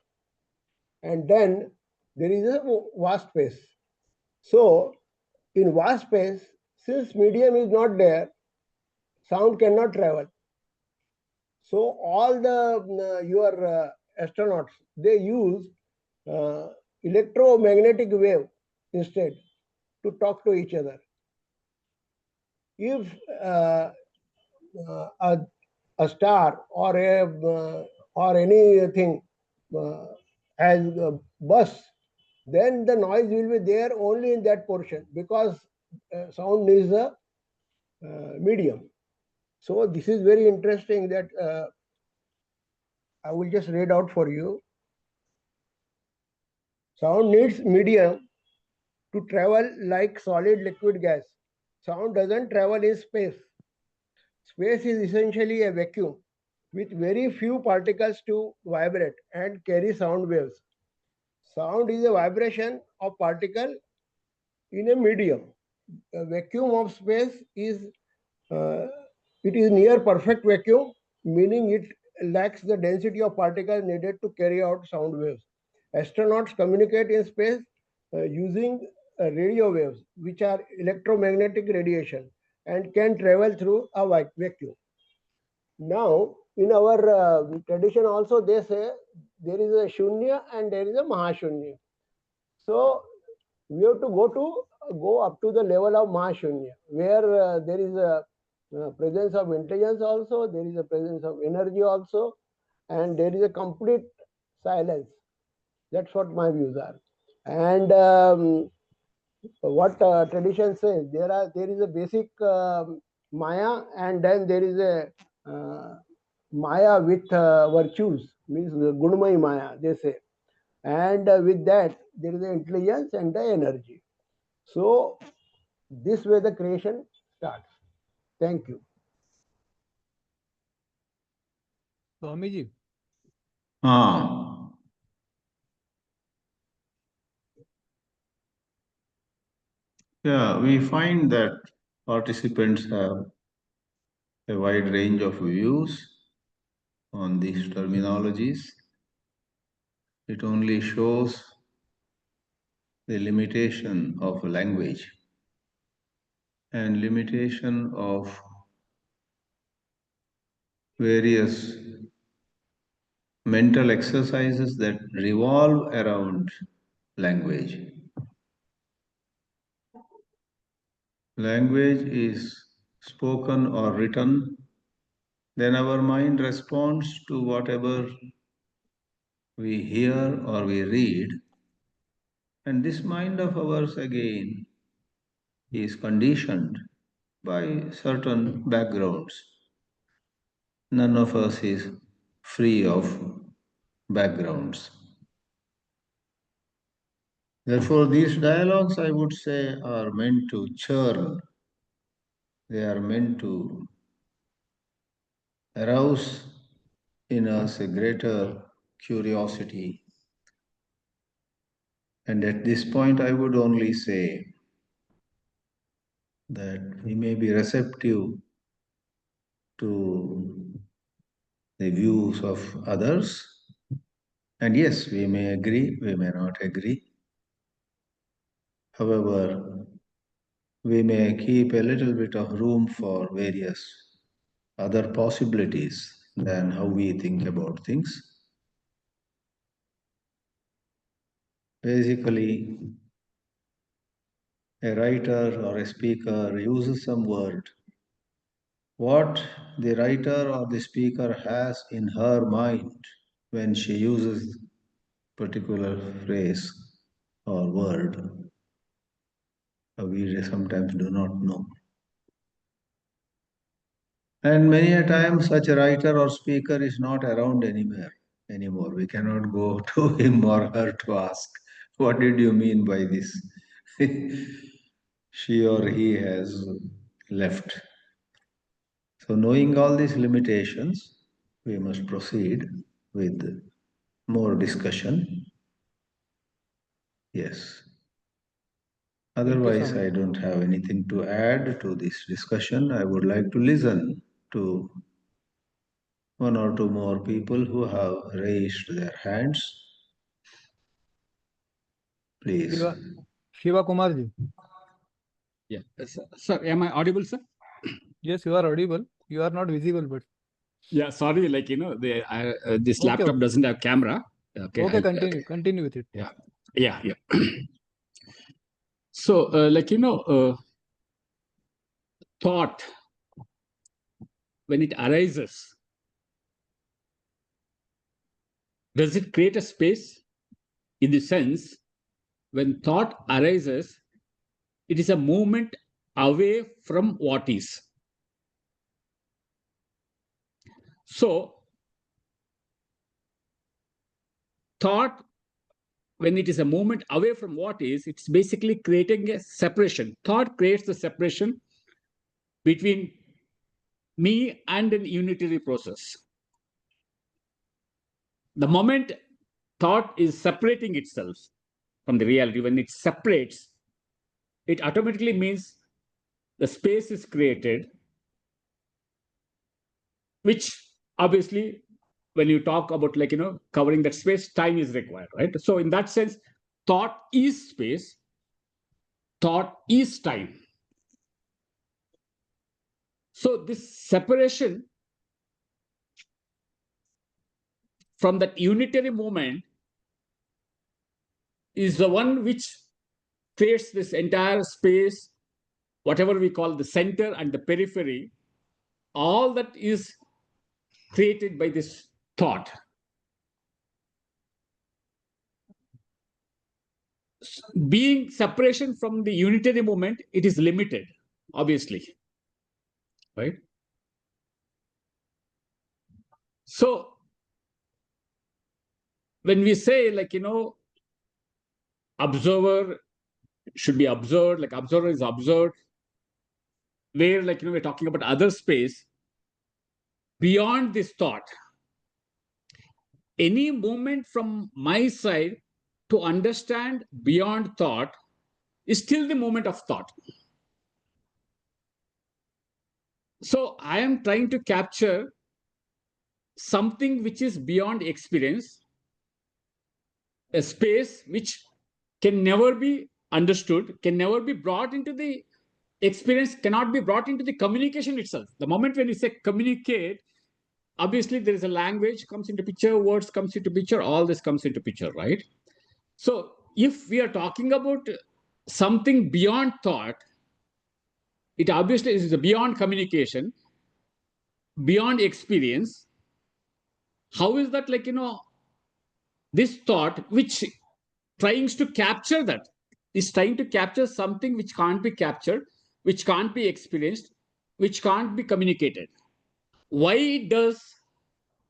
and then there is a vast space. So, in vast space, since medium is not there, sound cannot travel. So, all the your astronauts, they use uh, electromagnetic wave instead to talk to each other. If a, a star or anything has a bus, then the noise will be there only in that portion because sound is a medium. So this is very interesting that I will just read out for you. Sound needs medium to travel like solid, liquid, gas. Sound doesn't travel in space. Space is essentially a vacuum with very few particles to vibrate and carry sound waves. Sound is a vibration of particle in a medium. A vacuum of space is uh, it is near perfect vacuum, meaning it lacks the density of particles needed to carry out sound waves. Astronauts communicate in space using radio waves, which are electromagnetic radiation and can travel through a vacuum. Now, in our tradition also, they say there is a shunya and there is a mahashunya. So we have to go up to the level of mahashunya, where there is a presence of intelligence also, there is a presence of energy also, and there is a complete silence. That's what my views are. And what tradition says, there is a basic maya, and then there is a maya with virtues, means gunmay maya, they say. And with that, there is the intelligence and the energy. So this way the creation starts. Thank you. Swamiji. Ah. Yeah, we find that participants have a wide range of views on these terminologies. It only shows the limitation of language and limitation of various mental exercises that revolve around language. Language is spoken or written, then our mind responds to whatever we hear or we read, and this mind of ours again is conditioned by certain backgrounds. None of us is free of backgrounds. Therefore, these dialogues, I would say, are meant to churn. They are meant to arouse in us a greater curiosity. And at this point, I would only say that we may be receptive to the views of others. And yes, we may agree, we may not agree. However, we may keep a little bit of room for various other possibilities than how we think about things. Basically, a writer or a speaker uses some word. What the writer or the speaker has in her mind when she uses particular phrase or word, we sometimes do not know. And many a time such a writer or speaker is not around anymore. We cannot go to him or her to ask, what did you mean by this? She she or he has left. So knowing all these limitations, we must proceed with more discussion. Yes. Otherwise, I don't have anything to add to this discussion. I would like to listen to one or two more people who have raised their hands. Please. Shiva Kumar ji. Yeah. Sir, am I audible, sir? Yes, you are audible. You are not visible, but Yeah, sorry, this laptop doesn't have camera. Okay, continue with it. Yeah. So, thought, when it arises, does it create a space? In the sense, when thought arises, it is a movement away from what is. So, thought, when it is a movement away from what is, it's basically creating a separation. Thought creates the separation between me and an unitary process. The moment thought is separating itself from the reality, when it separates, it automatically means the space is created, which obviously, when you talk about covering that space, time is required, right? So in that sense, thought is space, thought is time. So this separation from that unitary moment is the one which creates this entire space, whatever we call the center and the periphery. All that is created by this thought. Being separation from the unitary moment, it is limited, obviously, right? So when we say observer should be observed, like observer is observed, where we're talking about other space beyond this thought. Any movement from my side to understand beyond thought is still the moment of thought. So I am trying to capture something which is beyond experience, a space which can never be understood, can never be brought into the experience, cannot be brought into the communication itself. The moment when you say communicate, obviously there is a language comes into picture, words comes into picture, all this comes into picture, right? So if we are talking about something beyond thought, it obviously is beyond communication, beyond experience. How is that this thought which trying to capture that is trying to capture something which can't be captured, which can't be experienced, which can't be communicated. Why it does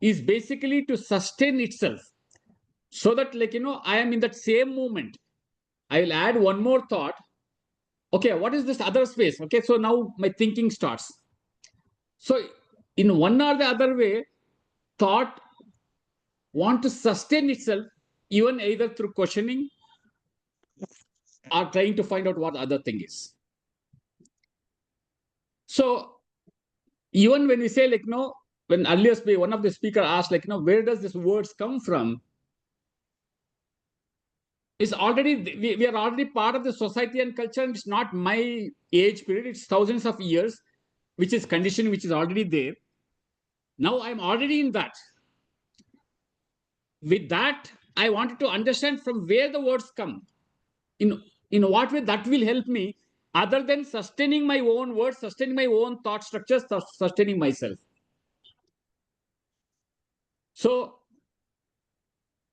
is basically to sustain itself, so that I am in that same moment. I will add one more thought. Okay, what is this other space? Okay, so now my thinking starts. So in one or the other way, thought want to sustain itself, even either through questioning or trying to find out what the other thing is. So even when we say when earlier one of the speaker asked where does this words come from? It's already, we are already part of the society and culture, and it's not my age period, it's thousands of years, which is condition, which is already there. Now I'm already in that. With that, I wanted to understand from where the words come. In what way that will help me, other than sustaining my own words, sustaining my own thought structures, sustaining myself. So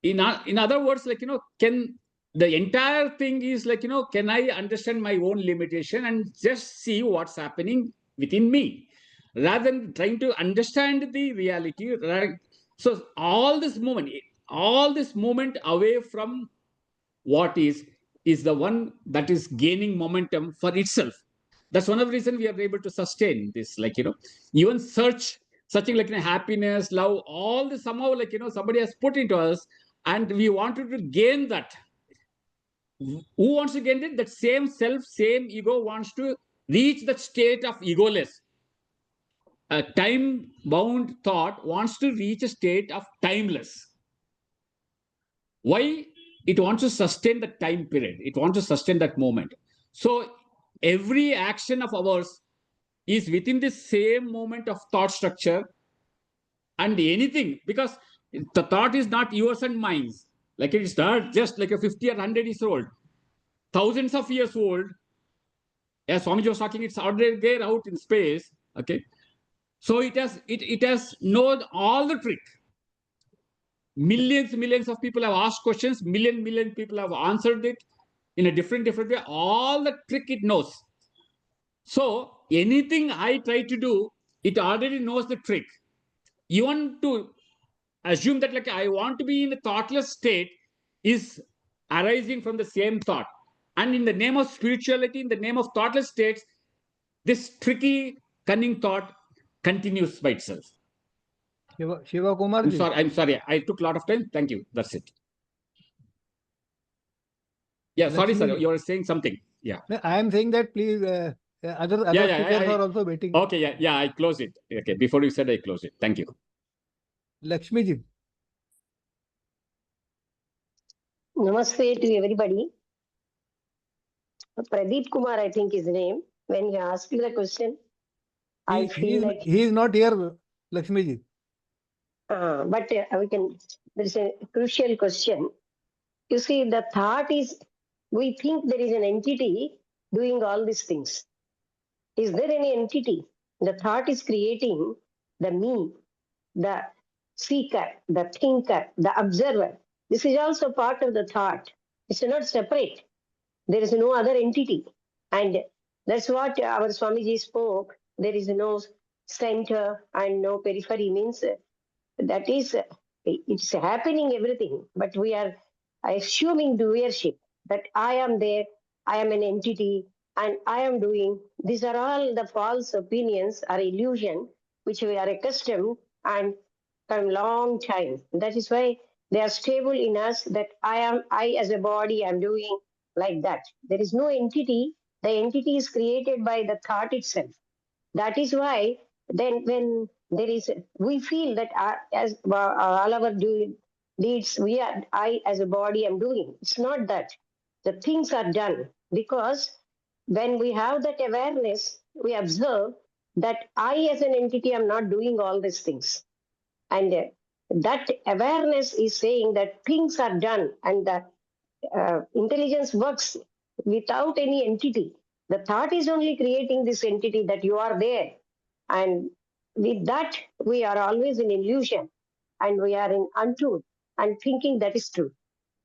in other words, can the entire thing is can I understand my own limitation and just see what's happening within me, rather than trying to understand the reality, right? So all this movement away from what is is the one that is gaining momentum for itself. That's one of the reasons we are able to sustain this. Like, even searching like happiness, love, all this somehow like, somebody has put into us, and we wanted to gain that. Who wants to gain it? That same self, same ego wants to reach that state of egoless. A time-bound thought wants to reach a state of timeless. Why? It wants to sustain the time period. It wants to sustain that moment. So every action of ours is within the same moment of thought structure, and anything, because the thought is not yours and mine. Like it's not just like a 50 or 100 years old. Thousands of years old. As Swamiji was talking, it's already there out in space. Okay. So it has known all the trick. Millions of people have asked questions. Million people have answered it in a different way. All the trick it knows. So anything I try to do, it already knows the trick. You want to assume that like I want to be in a thoughtless state is arising from the same thought. And in the name of spirituality, in the name of thoughtless states, this tricky, cunning thought continues by itself. Shiva Kumar ji. I'm sorry. I took a lot of time. Thank you. That's it. Yeah, sorry, sir. You were saying something. Yeah. I am saying that please, other speakers are also waiting. Okay, yeah, I close it. Okay, before you said I close it. Thank you. Lakshmi ji. Namaste to everybody. Pradeep Kumar, I think his name. When you asked me the question, I feel like he is not here, Lakshmi ji. But we can. There is a crucial question. You see, the thought is, we think there is an entity doing all these things. Is there any entity? The thought is creating the me, the seeker, the thinker, the observer. This is also part of the thought. It's not separate. There is no other entity. And that's what our Swamiji spoke. There is no center and no periphery, means that is, it's happening everything, but we are assuming doership, that I am there, I am an entity, and I am doing. These are all the false opinions or illusion which we are accustomed and from long time. That is why they are stable in us, that I as a body am doing like that. There is no entity. The entity is created by the thought itself. That is why then when there is, we feel that as all our deeds, I as a body am doing. It's not that. The things are done because when we have that awareness, we observe that I as an entity am not doing all these things. And that awareness is saying that things are done, and the intelligence works without any entity. The thought is only creating this entity that you are there. And with that, we are always in illusion and we are in untruth and thinking that is true.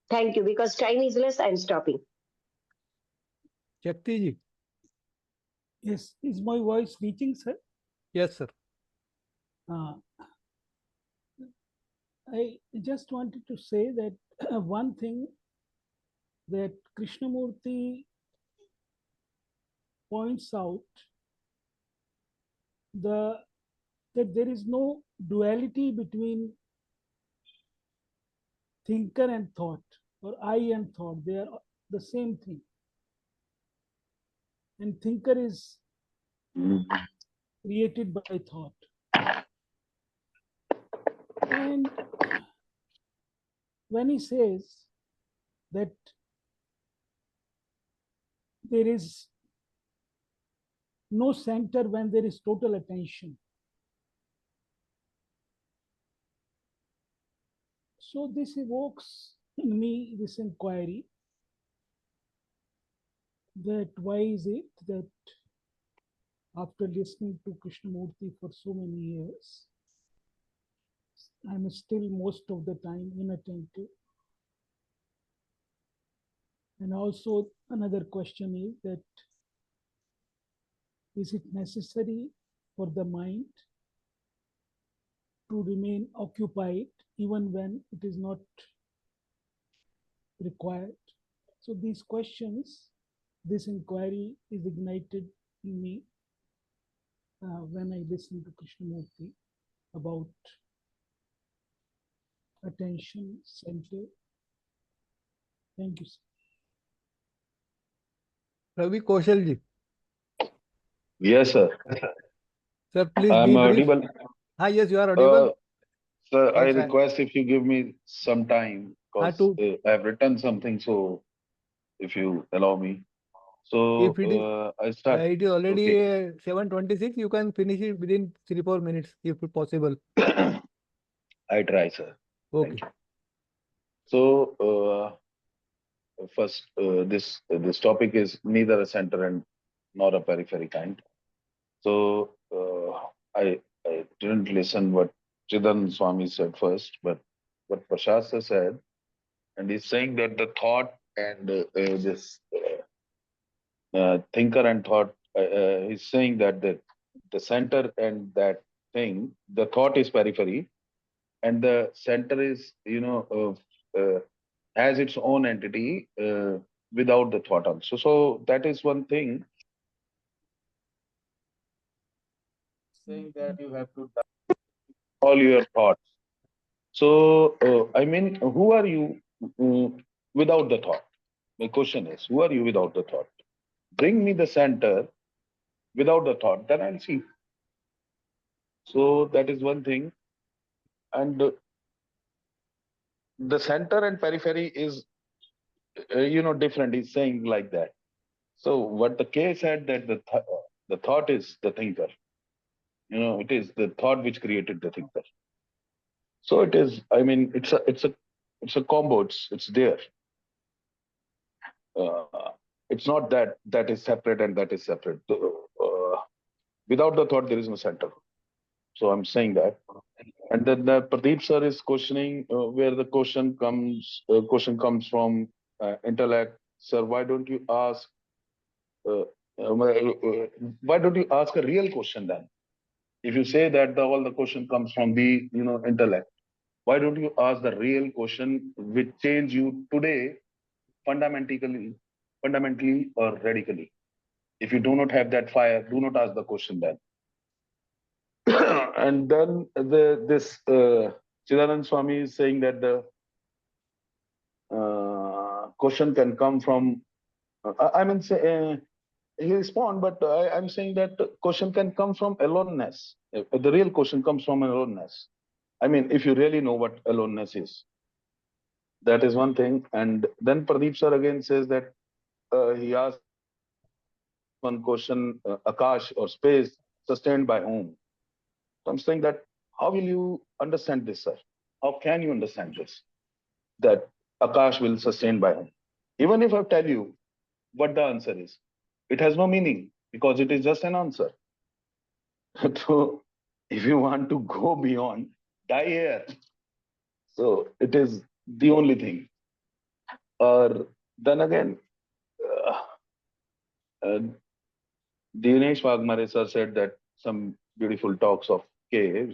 Thank you. Because time is less, I'm stopping. Shakti ji. Yes, is my voice reaching, sir? Yes, sir. I just wanted to say that one thing that Krishnamurti points out, that there is no duality between thinker and thought, or I and thought. They are the same thing. And thinker is created by thought. And when he says that there is no center when there is total attention. So this evokes in me this inquiry, that why is it that after listening to Krishnamurti for so many years, I'm still most of the time inattentive. And also another question is that, is it necessary for the mind to remain occupied even when it is not required? So these questions, this inquiry is ignited in me when I listen to Krishnamurti about attention center. Thank you, sir. Ravi Kaushal ji. Yes, sir. Sir, please I'm be brief. audible. Yes, you are audible. Sir, I Yes, request if you give me some time because I've written something, so if you allow me. So If it is, I start. it is already Okay. 7:26. You can finish it within 3-4 minutes if possible. I try, sir. Okay. Thank you. So first, this topic is neither a center and nor a periphery kind. So I didn't listen what Chidanand Swami said first, but what Prasad sir said, and he's saying that the thought and this thinker and thought, he's saying that the center and that thing, the thought is periphery, and the center is, has its own entity without the thought also. So that is one thing. Saying that you have to all your thoughts. So, I mean, who are you without the thought? My question is, who are you without the thought? Bring me the center without the thought, then I'll see. So that is one thing. And the center and periphery is, different. He's saying like that. So what the K said that the thought is the thinker. It is the thought which created the thinker. So it is. I mean, it's a combo. It's there. It's not that is separate and that is separate. Without the thought, there is no center. So I'm saying that. And then the Pradeep sir is questioning where the question comes from intellect. Sir, why don't you ask? Why don't you ask a real question then? If you say that all the question comes from the intellect, why don't you ask the real question which change you today fundamentally or radically? If you do not have that fire, do not ask the question then. And then this Chidanand Swami is saying that the question can come from. He respond, but I'm saying that question can come from aloneness. The real question comes from aloneness. I mean, if you really know what aloneness is, that is one thing. And then Pradeep sir again says that he asked one question, Akash or space sustained by whom? So I'm saying that how will you understand this, sir? How can you understand this? That Akash will sustain by whom? Even if I tell you what the answer is, it has no meaning because it is just an answer. So if you want to go beyond, die here. So it is the only thing. Or then again, Dinesh Waghmare sir said that some beautiful talks of K,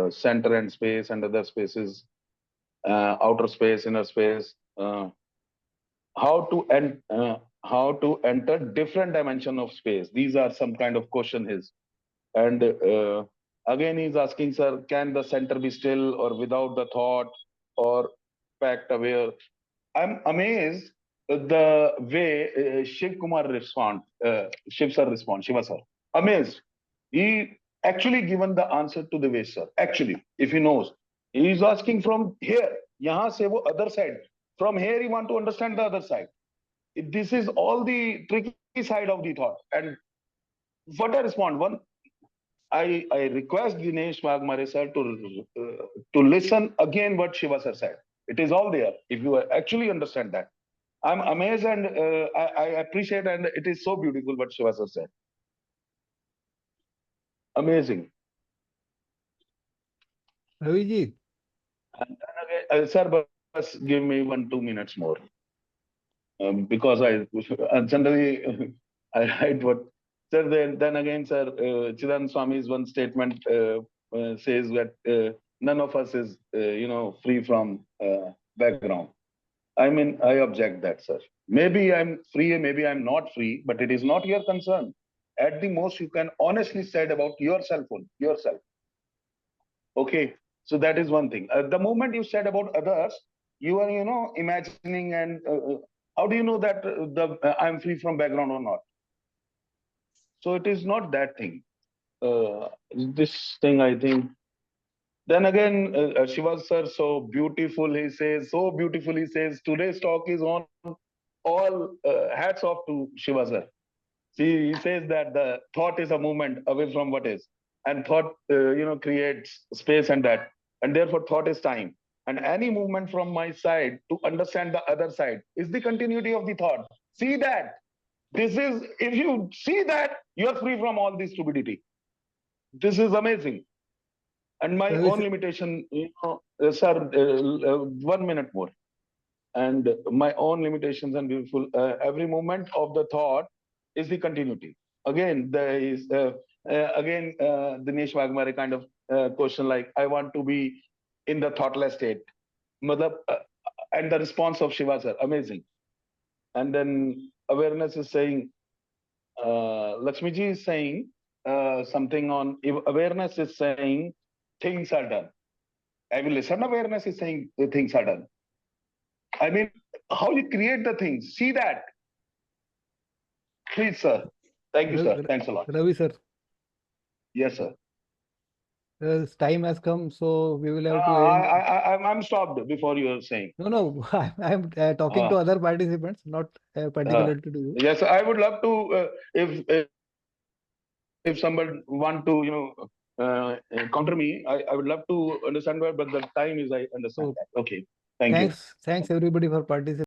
center and space and other spaces, outer space, inner space, how to enter different dimension of space. These are some kind of question his. And again, he's asking, sir, can the center be still or without the thought or packed aware? I'm amazed the way Shiva Kumar respond, Shiva sir. Amazed. He actually given the answer to the way, sir. Actually, if he knows, he is asking from here, yahan se wo other side. From here, he want to understand the other side. This is all the tricky side of the thought. And what I respond, one, I request Dinesh Waghmare sir to listen again what Shiva sir said. It is all there. If you actually understand that, I'm amazed and I appreciate, and it is so beautiful what Shiva sir said. Amazing. Ravi ji. And then again, sir, but give me 1-2 minutes more. Because I generally I write what. Sir, then again, sir, Chidanand Swami's one statement says that none of us is, free from background. I mean, I object that, sir. Maybe I'm free, maybe I'm not free, but it is not your concern. At the most, you can honestly say about yourself. Okay, so that is one thing. The moment you said about others, you are, imagining, and how do you know that I'm free from background or not? So it is not that thing. This thing, I think. Then again, Shiva sir, so beautiful. He says, today's talk is on all hats off to Shiva sir. See, he says that the thought is a movement away from what is, and thought, creates space and that, and therefore thought is time. And any movement from my side to understand the other side is the continuity of the thought. See that. If you see that, you are free from all this stupidity. This is amazing. And my own limitation, sir, 1 minute more. And my own limitations and beautiful, every moment of the thought is the continuity. Again, there is, Dinesh Waghmare kind of question like, I want to be in the thoughtless state. And the response of Shiva sir, amazing. And then awareness is saying, Lakshmi ji is saying something on, awareness is saying, things are done. I will listen, awareness is saying the things are done. I mean, how you create the things, see that. Please, sir. Thank you, sir. Thanks a lot. Ravi, sir. Yes, sir. Time has come, so we will have to end. I'm stopped before you are saying. No, I'm talking to other participants, not particularly to you. Yes, I would love to, if somebody want to, counter me, I would love to understand where, but the time is, I understand that. Okay. Thank you. Thanks everybody for participating.